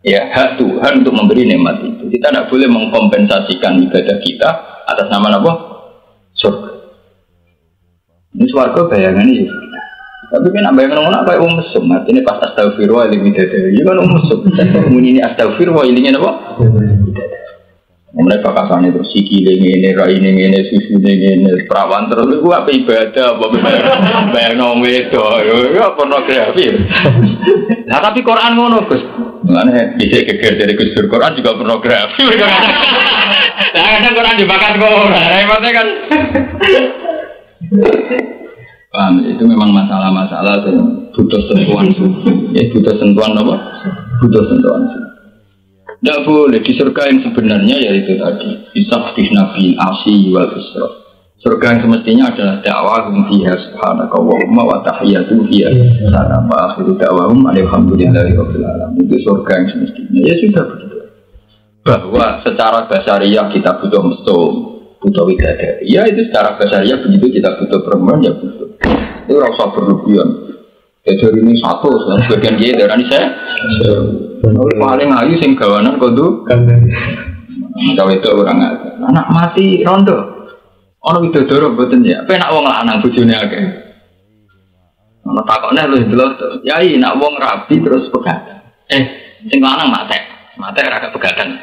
Ya, hak Tuhan untuk memberi nikmat itu. Kita tidak boleh mengkompensasikan ibadah kita atas nama apa? Surga. Ini swarga bayangannya ya. Tapi kan bayang ngono kayak wong mesum. Artinya pas astagfirullah ilmu bidadari. Ya kan wong mesum. Muni ini astagfirullah ilmunya apa? Mulai pakasane terus sikile ngene, raine ngene, susune ngene, perawan terus iku apa ibadah apa bayangno wedok. Ya pornografi. Nah tapi Quran ngono, Gus. Mulane dhisik geger dari Gus Quran juga pornografi. Nah kadang Quran dibakat ngono. Maksudnya kan paham, itu memang masalah-masalah butuh sentuhan suci. Ya butuh sentuhan apa? Butuh sentuhan suci. Tidak boleh di surga yang sebenarnya yaitu tadi bisa nabi asy wal isra. Surga yang semestinya adalah dakwahum fiha subhanakallahumma wa tahiyyatuhum fiha salam wa akhiru da'wahum alhamdulillahi rabbil alamin. Itu surga yang semestinya. Ya sudah begitu. Bahwa secara basariah kita butuh mesum, butuh widadari. Ya itu secara basariah begitu kita butuh perempuan ya butuh. Itu rasa berlebihan. Jadi ini satu, sebagian dia darah ini saya. Paling ayu sing gawanan kudu. Gawe itu orang anak mati rondo. Ono widodoro mboten ya. Penak wong lanang bojone akeh. Ono takokne lho delok. Yai nak wong rabi terus pegatan. Sing lanang mate. Mate ora pegatan.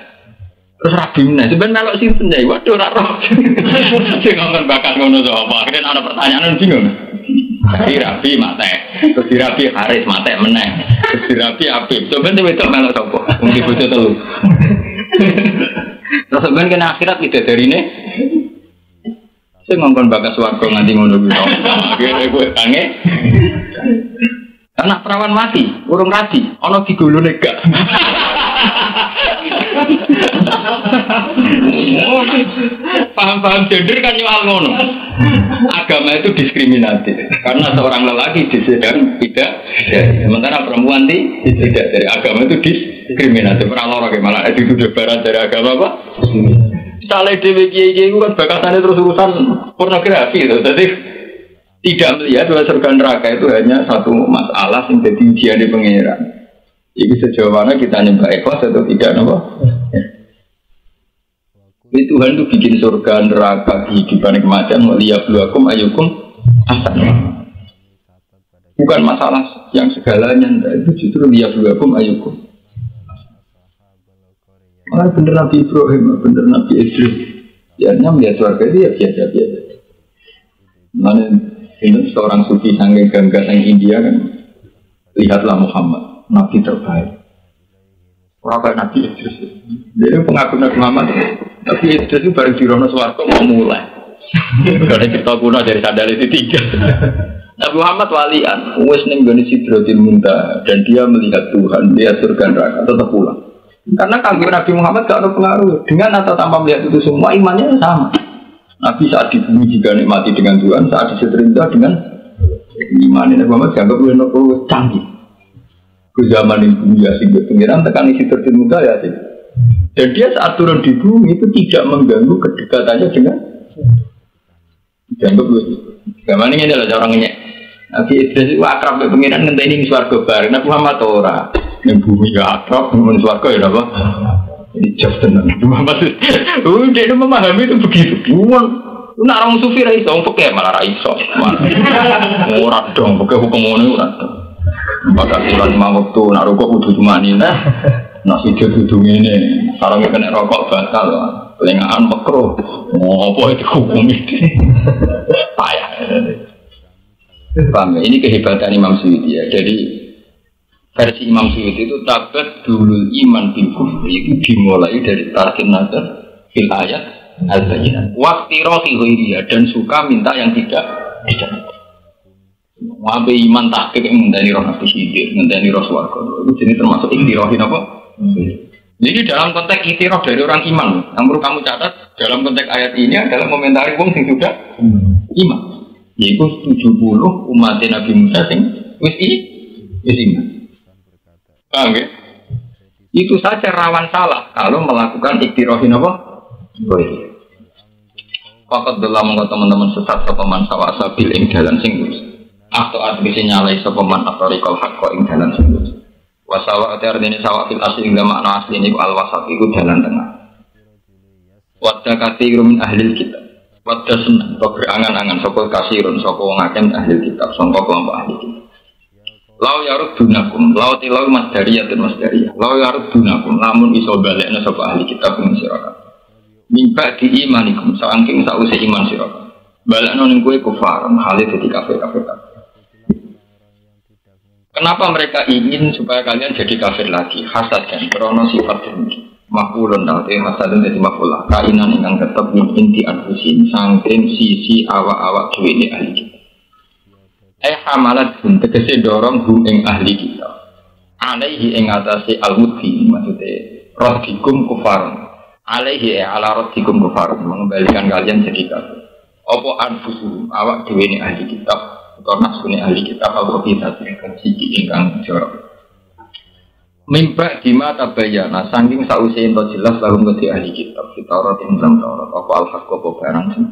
Terus rabi meneh. Sampeyan melok sinten ya? Waduh ora roh. Sing ngomong bakat ngono sapa? Akhirnya ana pertanyaan bingung. Dirabi mate, terus dirabi Haris mate meneh, terus dirabi Habib. Coba wedok melok sapa? Wong di bojo telu. Terus sampeyan kena akhirat widadarine. Sing ngongkon bakat swarga nganti ngono kuwi. Akhire kowe kange. Anak perawan mati, urung rabi, ana digolone gak. Paham-paham gender kan nyual ngono. Agama itu diskriminatif karena seorang lelaki disediakan tidak dari, sementara perempuan tidak dari. Agama itu diskriminatif. Orang gimana dituduh barat dari agama apa? Saleh dewi kiai itu kan bakatannya terus urusan pornografi itu. Jadi tidak melihat bahwa surga neraka itu hanya satu masalah yang jadi ujian di pengeran. Jadi sejauh mana kita nyembah ikhlas atau tidak, nopo? Tuhan itu bikin surga neraka kehidupan kematian liyabluwakum ayyukum ahsanu. Bukan masalah yang segalanya, itu justru liyabluwakum ayyukum. Malah bener Nabi Ibrahim, bener Nabi Idris. Ya melihat surga itu ya biasa-biasa. Mana ini seorang sufi sanggeng gangga sang India kan, lihatlah Muhammad, Nabi terbaik. Orang kayak Nabi Idris. Jadi pengaku Nabi Muhammad. Tapi Idris itu baru dirono suwarto mau mulai. Karena cerita kuno dari sandal itu 3. Nabi Muhammad walian, wes ning gone Sidratil Muntaha dan dia melihat Tuhan, dia surga neraka tetap pulang. Karena kagum Nabi Muhammad gak ada pengaruh dengan atau tanpa melihat itu semua imannya sama. Nabi saat di bumi juga nikmati dengan Tuhan, saat di Sidratil dengan iman. Nabi Muhammad dianggap lebih canggih. Ke zaman yang bumi asing pengiran tekan isi tertimuta ya sih. Dan dia saat turun di bumi itu tidak mengganggu kedekatannya dengan dianggap zaman ini adalah orang ini. Nabi Idris itu akrab ke pengiran ngenteni swarga bareng. Nabi Muhammad ora yang bumi ya akrab dengan swarga ya apa? Ini just tenan. Nabi Muhammad dia memahami itu begitu. Nak orang sufi ra iso, peke malah ra iso. Ora dong, peke hukum ngono ora dong. Bakal surat 5 waktu, nak rokok kudu cuma ini nak sujud kudu ini kalau kena rokok batal pelengahan makruh apa itu hukum itu payah paham ya? Ini kehebatan Imam Suyuti ya. Jadi versi Imam Suyuti itu tabat dulu iman bil kufri itu dimulai dari tarkin nazar fil ayat al-bayyinah waqti rohi ghairiya dan suka minta yang tidak wabe iman tahqiq ngenteni roh nabi sidir, ngenteni roh swarga. Itu jenis termasuk iktirohin apa? Jadi dalam konteks iktiroh dari orang iman, yang perlu kamu catat dalam konteks ayat ini adalah komentari wong sing sudah iman. Yaitu 70 umat Nabi Musa sing wis iman. Paham ya? Itu saja rawan salah kalau melakukan iktirohin apa? Boleh. Fakat dalam teman-teman sesat sepaman sawasa bil ing dalan sing lurus. Atau artinya nyalai sepaman atau rikol hakko ing dalan sing lurus. Wasawa artinya sawa fil asli ing makna asli niku al wasat iku dalan tengah. Wadda katsirun min ahli kitab. Wadda seneng to berangan-angan sapa kasirun sapa wong akeh ahli kitab sangka kelompok ahli kitab. Lau yarudunakum, lau tilau masdariyatun masdariyah. Lau yarudunakum lamun iso balekna sapa ahli kitab ing sira. Mimpa di imanikum saangking sause iman sira. Balekno ning kowe kufar, hale dadi kafir. Kenapa mereka ingin supaya kalian jadi kafir lagi? Hasad dan krono sifat dengki. Makulun nanti hasadun jadi makulah. Kainan ingkang tetap min inti anfusin. Sangking sisi awak-awak dhewe ahli kitab. Hamalat hum tegese dorong hum ing ahli kitab. Alaihi ing atase al-mudhi maksudnya radikum kufar. Alaihi ala radikum kufar mengembalikan kalian jadi kafir. Apa anfusuhum awak dhewe ne ahli kitab utawa nafsune ahli kitab apa kita siji ingkang jorok. Mimba dima tabayana saking sause ento jelas lalu ngedi ahli kitab Taurat ing dalam Taurat apa al-haq apa barang sing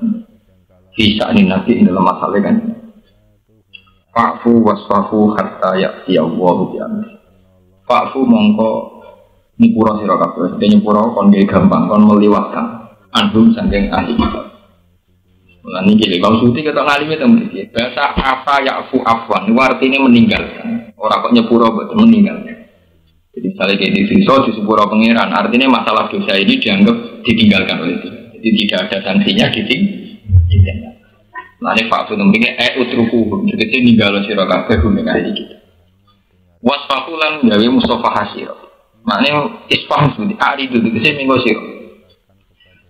bisa nabi ing dalam masalah kan fa'fu wasfahu hatta ya'ti Allahu bi amri fa'fu mongko nyepura sira kabeh nyepura kon gampang kon meliwatkan anhum saking ahli kitab. Lan iki lho Bang Suti ketok ngalime teng mriki bahasa afa ya'fu afwan artine meninggalkan ora kok nyepura mboten meninggalkan. Jadi misalnya kayak di Sinso, di Sepura Pengiran, artinya masalah dosa ini dianggap ditinggalkan oleh Tuhan. Jadi tidak ada sanksinya ditinggalkan. Nah ini fakta nomornya, utrukuhum, jadi ninggalo sirakabeh hum yang ahli kita. Wasfahulan gawe Mustafa Hasir. Maknanya isfahum seperti ari dulu, jadi minggu sirok.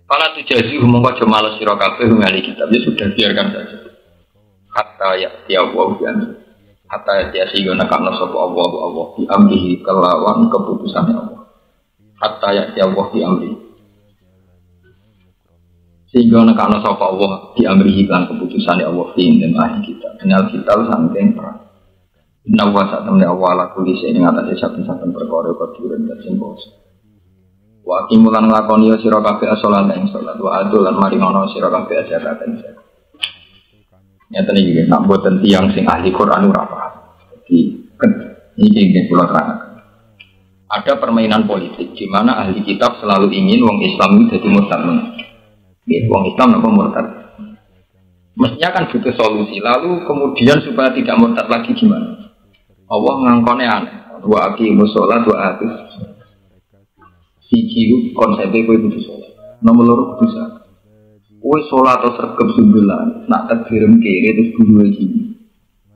Kalau tujazi hum mengkau jemalah sirakabeh hum yang ahli kita, ya sudah biarkan saja. Hatta ya tiawaw biangi. Hatta yasiyo nakana sapa Allah bi amrihi kelawan keputusannya Allah. Hatta yasiyo Allah bi amrihi. Sehingga nakana sapa Allah bi amrihi kan keputusannya Allah fi dan ahli kita. Kenal kita saking perang. Nawa sak temne Allah la kuli sing ngatasi saben-saben perkara kadiren dan sing bos. Wa kimulan nglakoni sira kabeh salat ing salat wa adul lan maringono sira kabeh zakat ing zakat. Nyata nih gitu, nak buatan tiang sing ahli Quran ora apa. Jadi ini pulau terang. Ada permainan politik di mana ahli kitab selalu ingin wong Islam itu jadi murtad. Wong Islam apa murtad? Mestinya kan butuh solusi. Lalu kemudian supaya tidak murtad lagi gimana? Allah ngangkone aneh. Wa aqimus sholat wa atuz. Siji konsepnya kowe kudu sholat. Nomor loro kudu zakat. Kowe sholat atau sergap sembilan, nak takbiran kiri terus guru lagi.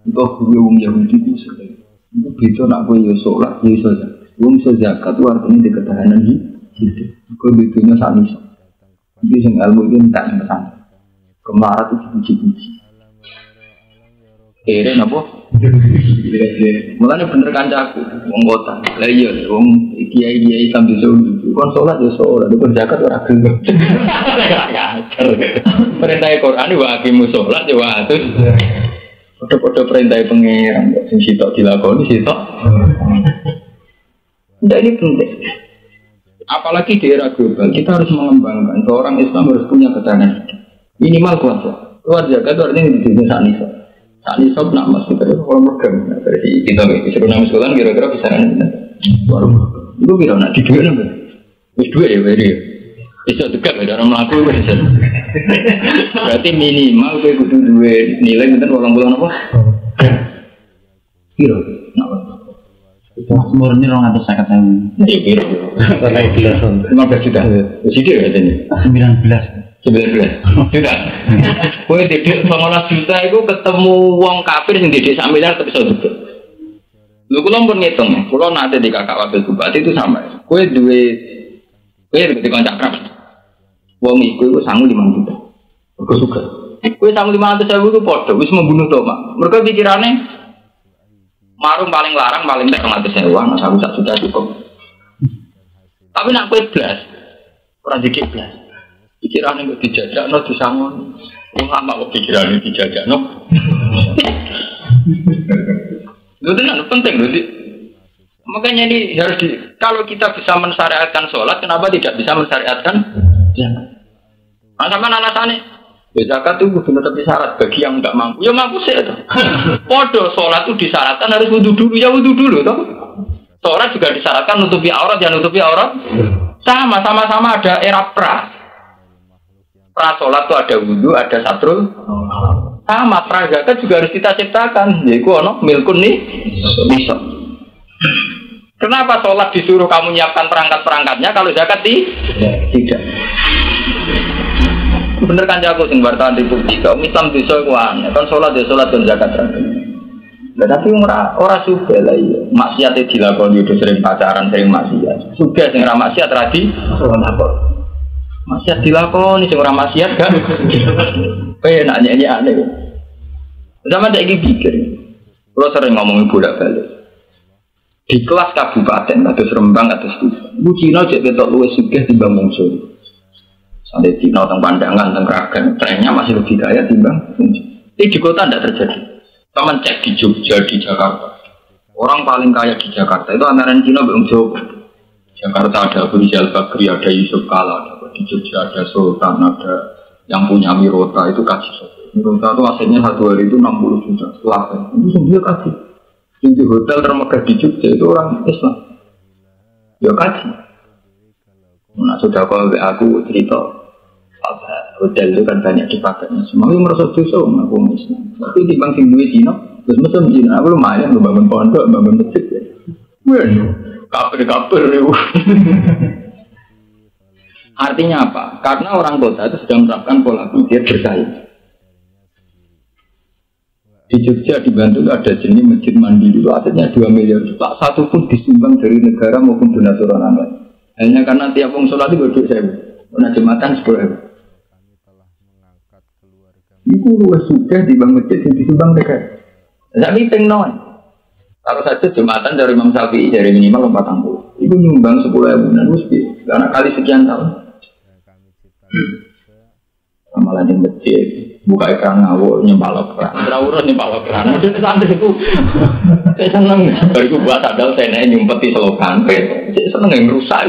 Untuk guru wong Yahudi itu sudah. Itu beda nak kowe yo sholat, yo zakat. Wong zakat itu artinya di ketahanan hidup. Kowe bedanya sami. Itu sing ilmu itu tak yang pesan. Kemarat itu dipuji-puji. Kere napa? Mulane bener kancaku wong kota. Lah iya wong kiai-kiai sambil sholat. Kon sholat ya sholat, kon zakat ora gelem. Perintah Quran wa aqimus sholat ya wa atuz. Padha-padha perintah pangeran sing sitok dilakoni sitok. Ndak ini penting. Apalagi di era global, kita harus mengembangkan seorang Islam harus punya ketahanan minimal kuasa. Keluar zakat itu artinya di dunia saat ini. Saat ini sob nak masuk ke dalam program dari kita disuruh nama sekolah kira-kira bisa kan? Baru itu kira nak di dua nih, wis dua ya beri. Bisa dekat ada orang melaku bisa. Berarti minimal gue kudu dua nilai mungkin orang bulan apa? Kira, nak. Umurnya orang atas saya katakan. Iya kira. Karena itu 15 juta. Sedih ya ini. 19 juta. Kowe didik 15 juta itu ketemu wong kafir sing didik sak miliar tapi iso juga. Lho kula pun ngitung, kula nate di kakak wakil bupati itu sama. Kowe di kanca akrab. Wong iku sangu 5 juta. Kok suka. Kowe sangu 500.000 itu padha wis membunuh to, Mak. Mergo pikirane marung paling larang paling tek 200.000, mas aku 1 juta cukup. Tapi nak kowe blas ora dikit blas. Pikiran itu dijajak, no disangon. Lama kok pikiran itu dijajak, no. Itu kan penting, loh. Makanya ini harus kalau kita bisa mensyariatkan sholat, kenapa tidak bisa mensyariatkan zakat? Nah, sama alasannya, zakat itu benar tapi syarat bagi yang nggak mampu. Ya mampu sih itu. Podo sholat itu disyaratkan harus wudu dulu, ya wudu dulu, toh. Sholat juga disyaratkan nutupi aurat, jangan nutupi aurat. Sama-sama ada era pra sholat itu ada wudhu, ada satrul. Sama pra zakat juga harus kita ciptakan. Yaitu ono milkun nih bisa. Kenapa sholat disuruh kamu nyiapkan perangkat-perangkatnya kalau zakat tidak? Bener kan jago sing wartawan di publik. Kalau Islam bisa kuan, kan sholat ya sholat dan zakat terakhir. Tapi orang suka lah iya. Maksiatnya dilakoni udah sering pacaran, sering maksiat. Sudah sing ra maksiat tadi sholat. Maksiat dilakoni sing ora maksiat kan. Penaknya ini aneh. Zaman saya pikir, kalau sering ngomongin bolak-balik di kelas kabupaten atau Rembang atau Studio, bu Cina cek betok luwes sugih timbang mungsu. Sampai Cina tentang pandangan, tentang keragan, trennya masih lebih kaya timbang mungsu. Ini di kota tidak terjadi. Taman cek di Jogja, di Jakarta, orang paling kaya di Jakarta itu antara Cina belum jauh. Jakarta ada Abu Rizal Bakri, ada Yusuf Kala, di Jogja ada Sultan, ada yang punya Mirota itu kaji soal. Mirota itu asetnya satu hari itu 60 juta setelah itu sendiri kaji. Di hotel termegah di Jogja itu orang Islam. Ya kaji. Nah sudah kalau aku cerita hotel itu kan banyak dipakainya. Semuanya merasa dosa aku Islam. Tapi di bangsa duit Cina, terus macam Cina aku lumayan bangun pondok, bangun masjid. Bueno, kaper itu. Artinya apa? Karena orang kota itu sedang menerapkan pola pikir bersaing. Di Jogja di Bantul ada jenis masjid mandiri itu asetnya 2 miliar. Tak satu pun disumbang dari negara maupun donatur orang lain. Hanya karena tiap orang sholat itu berdua saya. Karena jembatan 10.000. Itu luas sudah di bang masjid yang disumbang negara. Tidak meeting non. Kalau saja jembatan dari Imam Syafi'i dari minimal 40. Itu nyumbang 10.000 dan karena kali sekian tahun. Malah di masjid buka ekran ngawur nyempal keran terawuran nyempal keran udah santri itu saya seneng bariku buat sadal saya nyumpeti selokan saya seneng yang rusak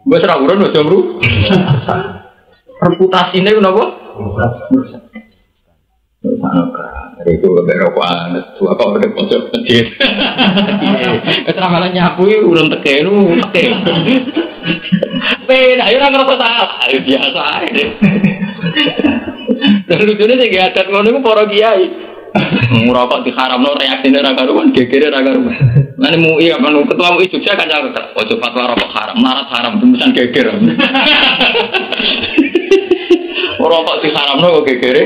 gue terawuran udah jam reputasinya kenapa? rusak dari itu berokan tua kok pada pojok masjid malah nyapu urun teken beda ayo ngerasa salah biasa aja dan lucunya sih gak ada ngono itu para kiai ngerokok diharamno reaksinya ra karuan gegere ra karuan nane MUI apa ketua MUI Jogja kan ojo fatwa rokok haram larat haram tembusan geger rokok diharamno kok gegere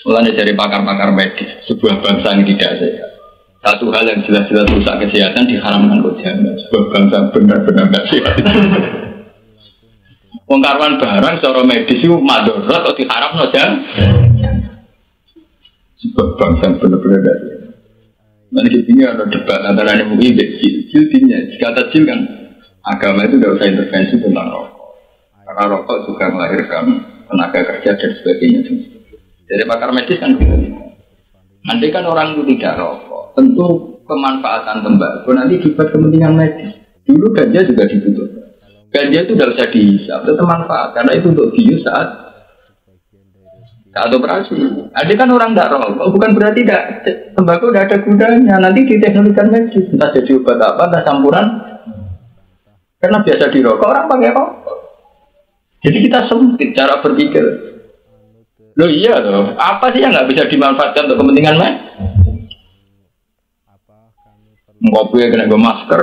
mulane dari pakar-pakar medis sebuah bangsa yang tidak sehat satu hal yang jelas-jelas rusak kesehatan diharamkan kok jangan sebuah bangsa benar-benar tidak sehat pengkaruan barang secara medis itu madorot atau diharamkan jangan sebuah bangsa yang benar-benar tidak sehat nanti di sini ada debat antara MUI dan jil jika jil kan agama itu tidak usah intervensi tentang rokok karena rokok juga melahirkan tenaga kerja dan sebagainya dari pakar medis kan nanti kan orang itu tidak rokok tentu pemanfaatan tembakau nanti dibuat kepentingan medis dulu ganja juga dibutuhkan ganja itu tidak usah dihisap itu manfaat karena itu untuk bius saat operasi ada kan orang tidak rokok bukan berarti tidak tembakau tidak ada gunanya nanti diteknologikan medis entah jadi obat apa entah campuran karena biasa dirokok orang pakai rokok jadi kita sempit cara berpikir loh iya loh, apa sih yang nggak bisa dimanfaatkan untuk kepentingan medis? Ngopi kena gue masker.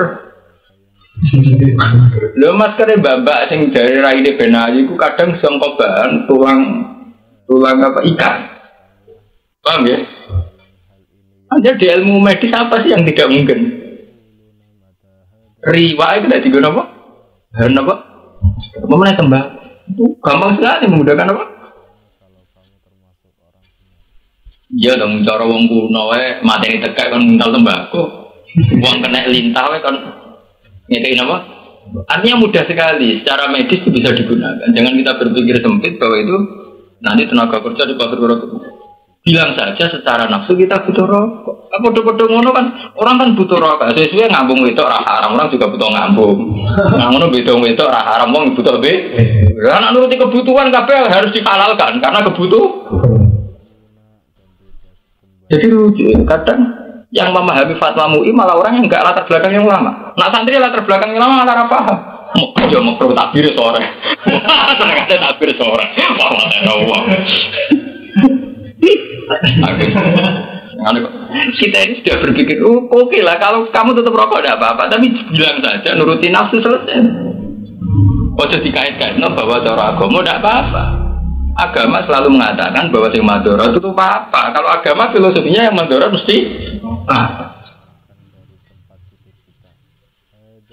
Loh maskernya babak sing dari rai de benayu, ku kadang songkok bahan tulang apa ikan. Paham ya? Ada di ilmu medis apa sih yang tidak mungkin? Riwayat tidak digunakan apa? Bahan apa? Memenai tembak. Itu gampang sekali memudahkan apa? Iya dong, cara wong kuno wae mateni tekek kon nguntal tembakau. Wong kena lintah wae kon ngekeki apa? Artinya mudah sekali, secara medis itu bisa digunakan. Jangan kita berpikir sempit bahwa itu nanti tenaga kerja dipakai rokok. Bilang saja secara nafsu kita butuh rokok. Podo-podo ngono kan, orang kan butuh rokok. Sesuai ngambung wedok ra haram, orang juga butuh ngambung. Ngono beda wedok ra haram, wong butuh be. Karena nuruti kebutuhan kabeh harus dihalalkan karena kebutuhan. Jadi lucu, kadang yang memahami fatwa MUI malah orang yang enggak latar belakang yang lama. Nah santri latar belakang yang lama malah paham. Mau perlu takbir sore. Seneng ada takbir sore. Wah, wah. Kita ini sudah berpikir, oke lah kalau kamu tutup rokok tidak apa-apa, tapi bilang saja nuruti nafsu selesai. Ojo dikait-kaitkan bahwa cara agama tidak apa-apa. Agama selalu mengatakan bahwa yang madorot itu apa? Kalau agama filosofinya yang madorot mesti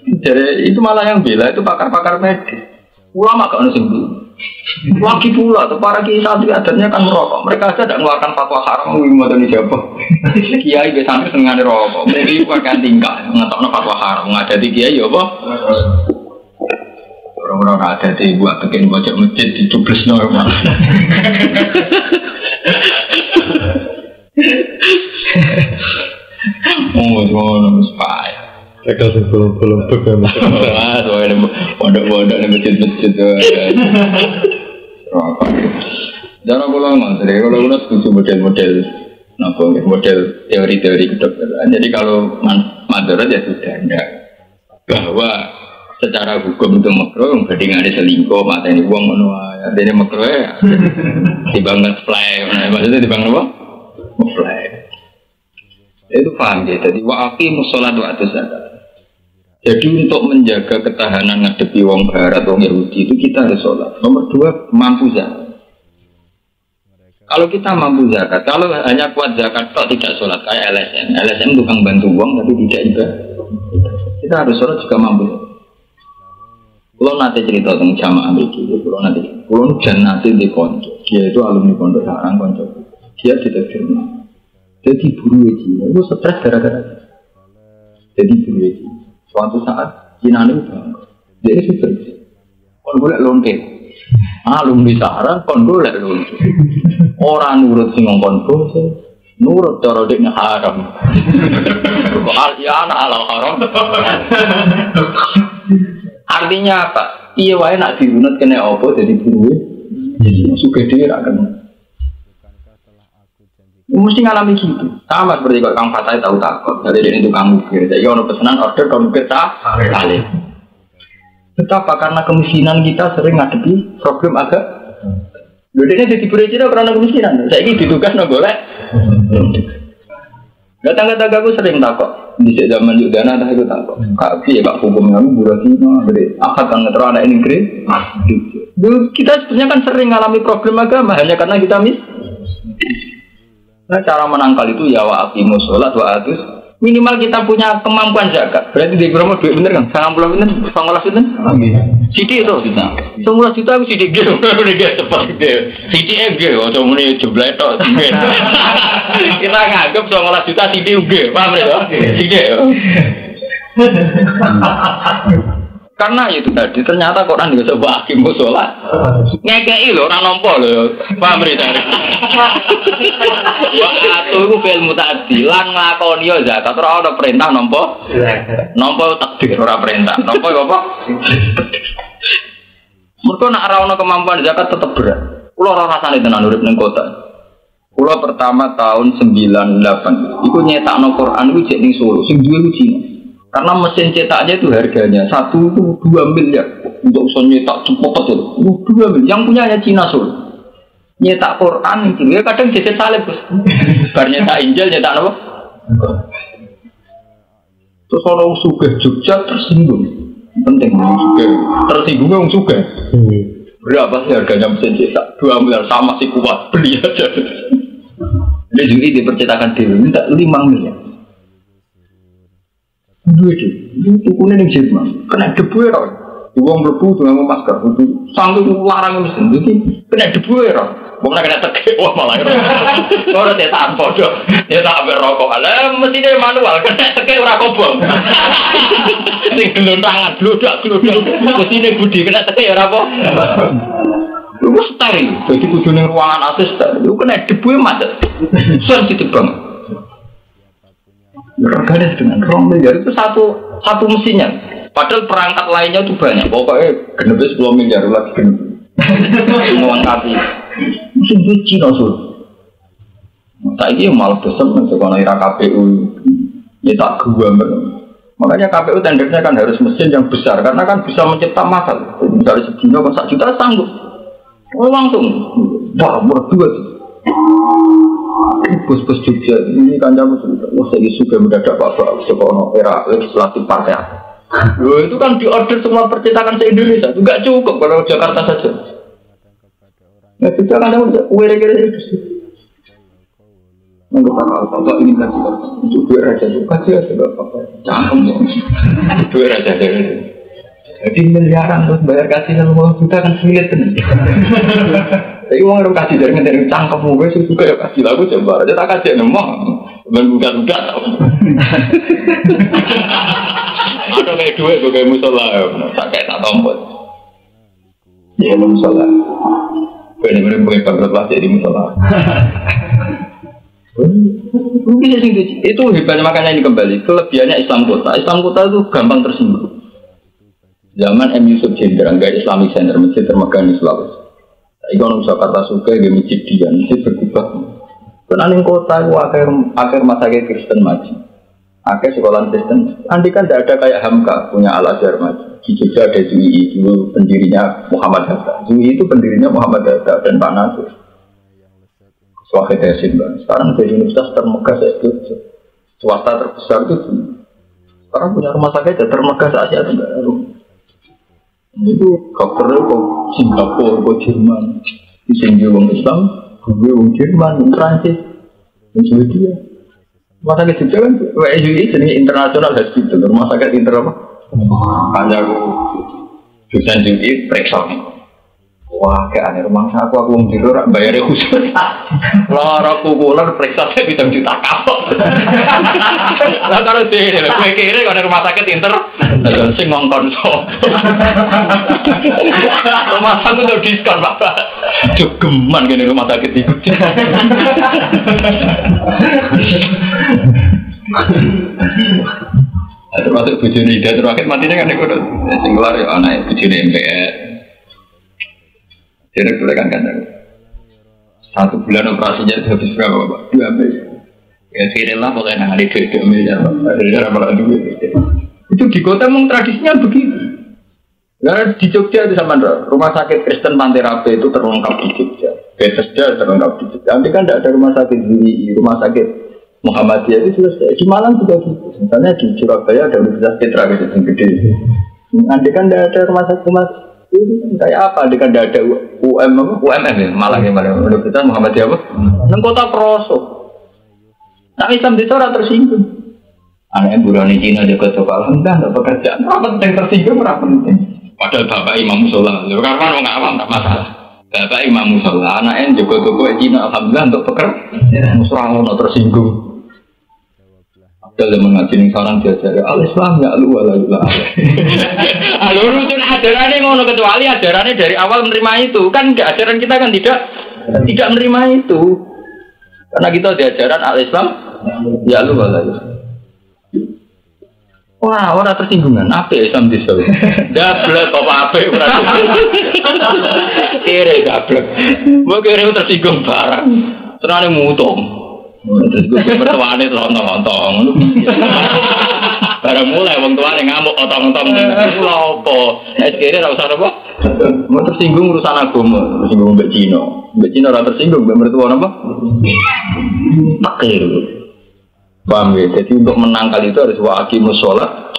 Jadi itu malah yang bela itu pakar-pakar medis. Ulama kok nusuk dulu. Lagi pula tuh para kiai santri adatnya kan merokok. Mereka aja tidak mengeluarkan fatwa haram mau dari siapa. Kiai be santri senengane rokok. Mesti kan tingkah ngetokno fatwa haram ngadati kiai ya apa? Orang-orang ada di buat tekan baca masjid dicubles normal. Oh, spy. Tegal sebelum pegang. Ah, soalnya pondok-pondok di masjid-masjid tuh. Jangan pulang mas, jadi kalau setuju model-model, model teori-teori kedokteran. Jadi kalau madorot ya sudah enggak bahwa secara hukum itu makruh, banding ada selingkuh, mata ini uang menua, artinya makruh ya. Dibangun fly, maksudnya dibangun apa? Fly. Itu paham ya. Jadi wa'aki musolat wa'atu zakat. Jadi untuk menjaga ketahanan ngadepi wong barat, wong Yahudi itu kita harus sholat. Nomor 2, mampu zakat. Kalau kita mampu zakat, kalau hanya kuat zakat kok tidak sholat kayak LSM. LSM tukang bantu uang tapi tidak ibadah. Kita harus sholat juga mampu. Kalau nanti cerita tentang jamaah Amerika, kalau nanti di pondok, dia itu alumni pondok sarang pondok, dia tidak firman. Jadi buru itu stres gara-gara. Jadi buru itu. Suatu saat Cina ini bangga. Dia super. Kon golek lonte. Alumni sarang kon golek lonte. Ora nurut sing ngongkon bose. Nurut cara dekne haram. Kok ya ana halal haram. Artinya apa? Iya wae nak dirunut kena apa jadi buru. Suka dhewe ra kena. Mesti ngalami gitu. Sama seperti kalau Kang Fatai tahu takut. Jadi ini tukang ukir. Jadi kalau pesanan order kalau ukir tak kali. Betapa karena kemiskinan kita sering ngadepi problem agak. Jadi jadi berecina karena kemiskinan. Saya ini ditugas nggolek. Datang-datang aku sering takut. Di zaman Yudana dah itu takut. Kak ya kak hukum kamu Buratina. Jadi akad kan ngetera ada Inggris. Kita sebenarnya kan sering ngalami problem agama hanya karena kita Nah cara menangkal itu ya wa'aqimus sholat wa'atus minimal kita punya kemampuan zakat. Berarti di Bromo duit bener kan? 90 bener, 19 bener? Sidik itu kita 19 juta aku sidik dia cepat dia sidik dia, oh cuma ini jumlah itu kita nganggep 19 juta sidik dia paham ya? Sidik karena itu tadi ternyata Quran juga sebab hakim sholat ngekei loh orang nompo loh paham ya? Waktu itu film mutadilan ngelakoni ya zakat orang ada perintah nompo takdir orang perintah nompo apa? Mereka nak rawon kemampuan zakat tetap berat pulau rasanya tenan urip ning kota pulau pertama tahun 98 itu nyetak no Quran itu jadi Solo sing dua itu Cina. Karena mesin cetaknya itu harganya 2 miliar untuk bisa nyetak cepet itu 2 miliar. Yang punya hanya Cina Solo. Nyetak Quran itu ya kadang jadi salib bar nyetak Injil nyetak apa? Terus orang sugih Jogja tersinggung. Penting sugih. Tersinggung orang sugih. Berapa sih harganya mesin cetak? 2 miliar sama si kuat beli aja. Dia juga dipercetakan dulu minta 5 miliar. Duit itu tukunya nih Jerman, kena debu ya, uang berbu dengan masker, sanggup larang mesin, jadi kena debu ya, bukan kena tegak, wah malah ya, kalau dia tak bodoh, dia tak berrokok, mesinnya manual, kena tegak orang kobong, sing gelontangan, gelodak, mesinnya budi, kena tegak orang apa, lu steril, jadi kudunya ruangan asis, lu kena debu ya macet, sensitif banget. Regane dengan 2 miliar itu satu mesinnya. Padahal perangkat lainnya itu banyak. Pokoknya genep 10 miliar lagi genep. Melengkapi. Mesin itu Cina Sul. Saiki malah besar sekolah ira KPU. Ya tak gua. Makanya KPU tendernya kan harus mesin yang besar karena kan bisa mencipta masal. Misalnya segini kan 1 juta sanggup. Oh langsung. Wah, berdua. Bos-bos Jogja ini kan jamu cerita. Wah saya suka mendadak bapak sekolah era legislatif partai. Loh itu kan diorder semua percetakan se Indonesia. Itu nggak cukup kalau Jakarta saja. Ya kita kan ada kue-kue itu sih. Menurut apa ini kan untuk dua raja juga sih ada apa? Cangkem dong. Dua raja dari Jadi miliaran terus bayar kasih 50 juta kan sulit kan. Tapi uang orang kasih dari cangkem gue suka ya kasih lagu coba aja tak kasih nemang bukan ada kayak duit gue kayak musola tak kayak tak tombol ya musola benar-benar gue bangkrut lah jadi musola. Mungkin itu hebatnya makanya ini kembali kelebihannya Islam kota itu gampang tersinggung. Zaman M. Yusuf Jendral nggak Islamic Center masjid termegah di Sulawesi. Ekonomi Jakarta suka gak masjid dia masjid berkubah. Karena kota itu akhir masa Kristen maju, akhir sekolah Kristen. Andi kan tidak ada kayak Hamka punya Al Azhar maju. Di Jogja ada Zui dulu pendirinya Muhammad Hatta. Zui itu pendirinya Muhammad Hatta dan Pak Nasir. Swahid Yasin bang. Sekarang dari universitas termegah itu swasta terbesar itu. Sekarang punya rumah sakit termegah se-Asia Tenggara. Itu covernya kok Singapura, kok Jerman. Di sini orang Islam, gue orang Jerman, orang Prancis, orang Swedia. Rumah sakit Jogja kan, WSUI jenis internasional hospital. Rumah sakit inter apa? Hanya jurusan Jogja, periksa. Wah, kayak aneh rumah aku mau tidur, bayarnya khusus. Lara kukulan, periksa saya bisa juta kapok. Lah kalau sih, gue kira kalau rumah sakit inter, sing ngongkon so. Rumah sakit udah diskon, Bapak. Jogeman gini rumah sakit itu. Termasuk bujuni Ida terakhir matinya kan ikut. Singlar ya anak bujuni MPR. Jadi kan 1 bulan operasinya itu habis berapa Pak? 2 miliar. Ya kira-kira pokoknya nanti 2 miliar Pak. Ada duit. Itu di kota memang tradisinya begitu. Karena di Jogja itu sama rumah sakit Kristen Pantai Rabe itu terlengkap di Jogja. Bethesda terlengkap di Jogja. Nanti kan tidak ada rumah sakit di rumah sakit Muhammadiyah itu selesai. Di Malang juga gitu. Misalnya di Surabaya ada Universitas Petra gitu yang gede. Nanti kan tidak ada rumah sakit ini kayak apa? Dia kan ada UMM ya, Malang ya, Universitas Muhammadiyah apa? Nang kota Proso. Nah Islam di sana tersinggung. Anaknya burani Cina juga coba alhamdulillah tidak pekerjaan. Apa penting tersinggung? Apa penting? Padahal bapak Imam Musola, karena orang awam tak masalah. Bapak Imam Musola, anaknya juga Cina alhamdulillah untuk pekerjaan. Musrah tersinggung. Dalam mengaji seorang diajari al-Islam ya lu wala-wala. Alur itu ajarannya ngono kecuali ajarannya dari awal menerima itu kan ajaran kita kan tidak menerima itu karena kita diajaran al-Islam ya lu wala-wala. Wah orang tersinggungan apa Islam di sana? Gablek apa kira gablek. Mau kira tersinggung barang terane mutong. Terus gue mertuane lontong-lontong. Barang mulai wong tuane ngamuk otong-otong. Lha opo? Nek kene ora usah apa? Mau tersinggung urusan agama, tersinggung mbek Cina. Mbek Cina ora tersinggung mbek mertua apa? Takir. Paham ya? Jadi untuk menangkal itu harus wa aqimus shalah.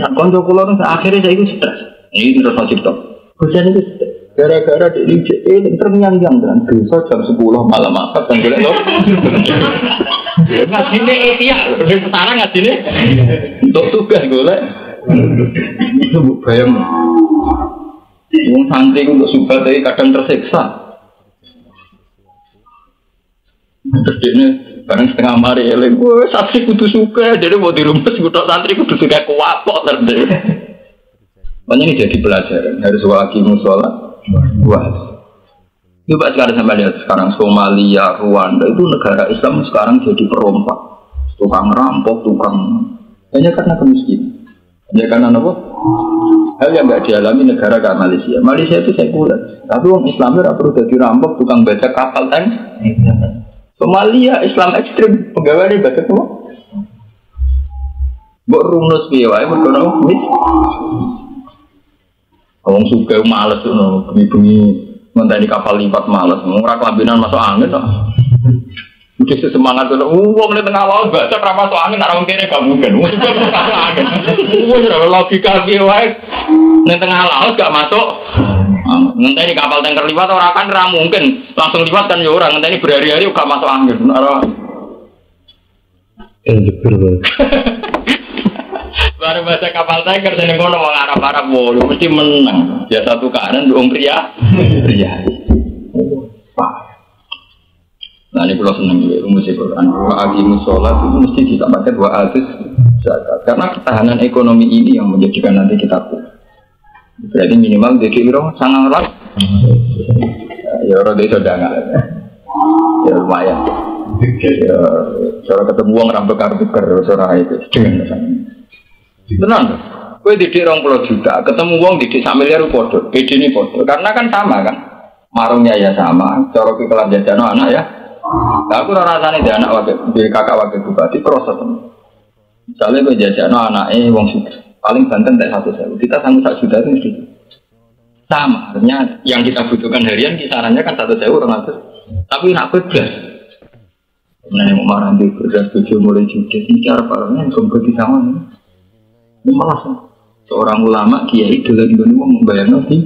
Nah, kanca kula akhirnya saya itu stres. Ini terus cipta. Kusen itu gara-gara di terngiang-ngiang dengan dosa jam 10 malam masak dan boleh loh ngajine ikhya sekarang ngajine untuk tugas golek itu bayang yang santri untuk subat kadang tersiksa terus ini barang setengah mari eleng gue santri kudu suka jadi mau dirumpes kudu santri kudu suka kuapok terus makanya ini jadi pelajaran harus waqimus shalah. Wah, coba sekarang sampai lihat sekarang Somalia, Rwanda itu negara Islam sekarang jadi perompak, tukang rampok, hanya karena kemiskinan, hanya karena apa? Hal yang nggak dialami negara kayak Malaysia. Malaysia itu sekuler, tapi orang Islam tidak perlu jadi rampok, tukang baca kapal tank. Somalia Islam ekstrim, pegawai baca apa? Bok rumus biaya, berkono mis. Orang suka males tuh, bengi-bengi ngenteni kapal lipat males, ngurang kelambinan masuk angin tuh. Udah semangat tuh, uang di tengah laut baca ramah masuk angin, orang kiri gak mungkin, uang juga masuk angin. Uang sudah logika biawai, di tengah laut gak masuk. Ngenteni kapal tanker lipat orang kan ram mungkin langsung lipat kan ya orang ngenteni berhari-hari gak masuk angin. Jebur banget. Baru baca kapal tanker seneng kono wong Arab-Arab wolu mesti menang. Biasa tukaran wong pria. Pria. Nah ini kalau seneng juga rumus Quran. Wa aqimus sholat itu mesti ditambahkan wa atuz zakat. Karena ketahanan ekonomi ini yang menjadikan nanti kita kuat. Berarti minimal DKI sangat rat. Ya orang itu udah nggak. Ya lumayan. Ya cara ketemu uang rambek-rambek suara itu dengan tenang. Kue didik 20 juta, ketemu uang didik 1 miliar podo, beda ini podo. Karena kan sama kan, marungnya ya sama. Cara kelas jajan anak ya. Nah, aku rasanya di anak wakil, di kakak wakil bupati proses. Misalnya gue jajan anaknya uang suka, paling banten tak 1.000. Kita sanggup 1 juta itu mesti sama. Artinya yang kita butuhkan harian kisarannya kan 1.000 orang atas. Tapi nak bedas. Nah yang marah di bedas tujuh mulai judes ini cara parahnya yang sobat di sama nih. Ini malah seorang ulama kiai dalam Indonesia membayar nanti.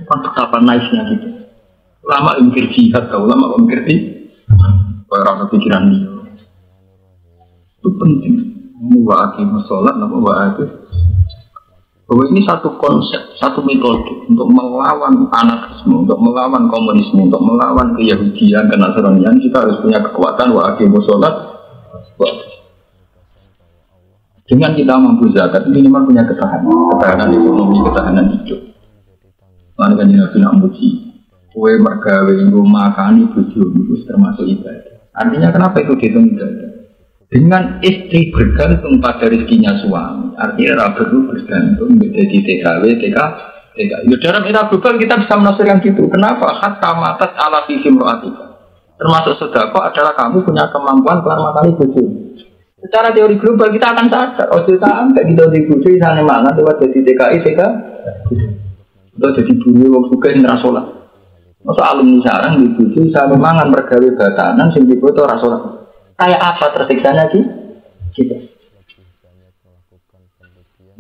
Kan betapa naiknya gitu. Ulama yang mikir jihad, ulama yang mikir di orang pikiran dia. Itu penting. Wa aqimus sholat, wa atuz. Bahwa ini satu konsep, satu metode untuk melawan anarkisme, untuk melawan komunisme, untuk melawan keyahudian dan Nasranian, kita harus punya kekuatan wa aqimus sholat. Dengan kita mampu zakat, minimal punya ketahanan ekonomi, ketahanan hidup. Lalu kan Nabi nak muji, kue mergawe makan ibu itu termasuk ibadah. Artinya kenapa itu dihitung ibadah? Dengan istri bergantung pada rezekinya suami, artinya perlu bergantung menjadi TKW, TK. Ya, dalam era global kita bisa menafsirkan gitu. Kenapa? Hatta matas ala fisim roatika. Termasuk sedekah adalah kamu punya kemampuan kelar matahari bojo. Secara teori global kita akan sadar. Oh kita angkat kita di bojo sana mana lewat jadi TKI, TK. Atau jadi buruh wong suka yang rasolat. Masa alumni sarang di bojo sana mangan mergawe batanan sing difoto rasolat. Kayak apa tersiksanya kita?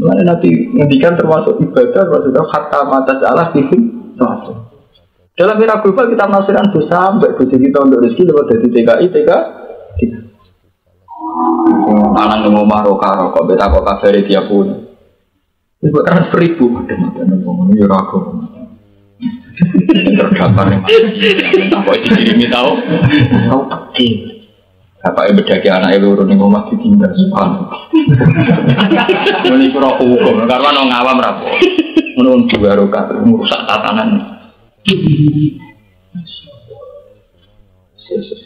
Mana Nabi ngendikan termasuk ibadah, maksudnya kata mata Allah bikin termasuk. Dalam era global kita menafsirkan dosa sampai dosa kita untuk rezeki lewat dari TKI, TK kita. Anak yang mau marokah rokok, beta kok kabari dia pun. Ibu transfer ribu, ada ngomong ini ragu. Terdaftar yang mana? Apa itu dirimi tahu? Tahu pasti. Apa yang berdaki anak itu urut yang rumah ditinggal sepan. Ini kurang hukum, karena orang awam rapo. Menurut dua rokat, merusak tatanan.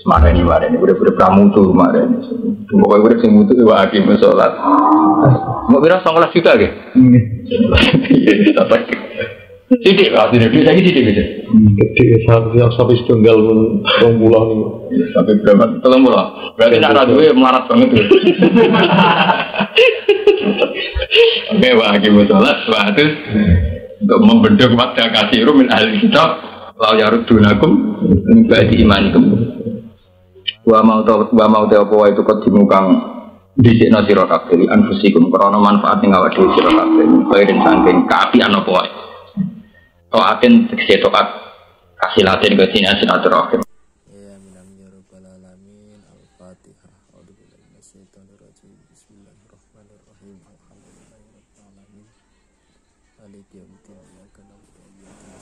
Marah ini, udah pramutu marah ini. Pokoknya udah sing mutu itu wajib sholat. Mau kira 19 juta ke? Iya, tak. Sidik lah, sidik saya sidik aja. Gede sampai setengah bulan nih. Sampai berapa? Tolong bulan. Berarti nak radue melarat banget tuh. Oke, wajib sholat, waktu untuk membendung waktu kasih rumin ahli kitab, lalu yarudunakum, bagi imanikum. Wa mau tahu apa itu kau dimukang disik nasi rokap dari anfusikum karena manfaat yang awak dewi rokap dari kairin sangking keapian apa wae. Toatin tegese toat kasih latin ke sini silaturahim. Ya amin ya rabbal alamin. Al-Fatihah. A'udzubillahi minasyaitonir rajim. Bismillahirrahmanirrahim. Alhamdulillahirabbil alamin. Maliki yaumiddin. Iyyaka na'budu wa iyyaka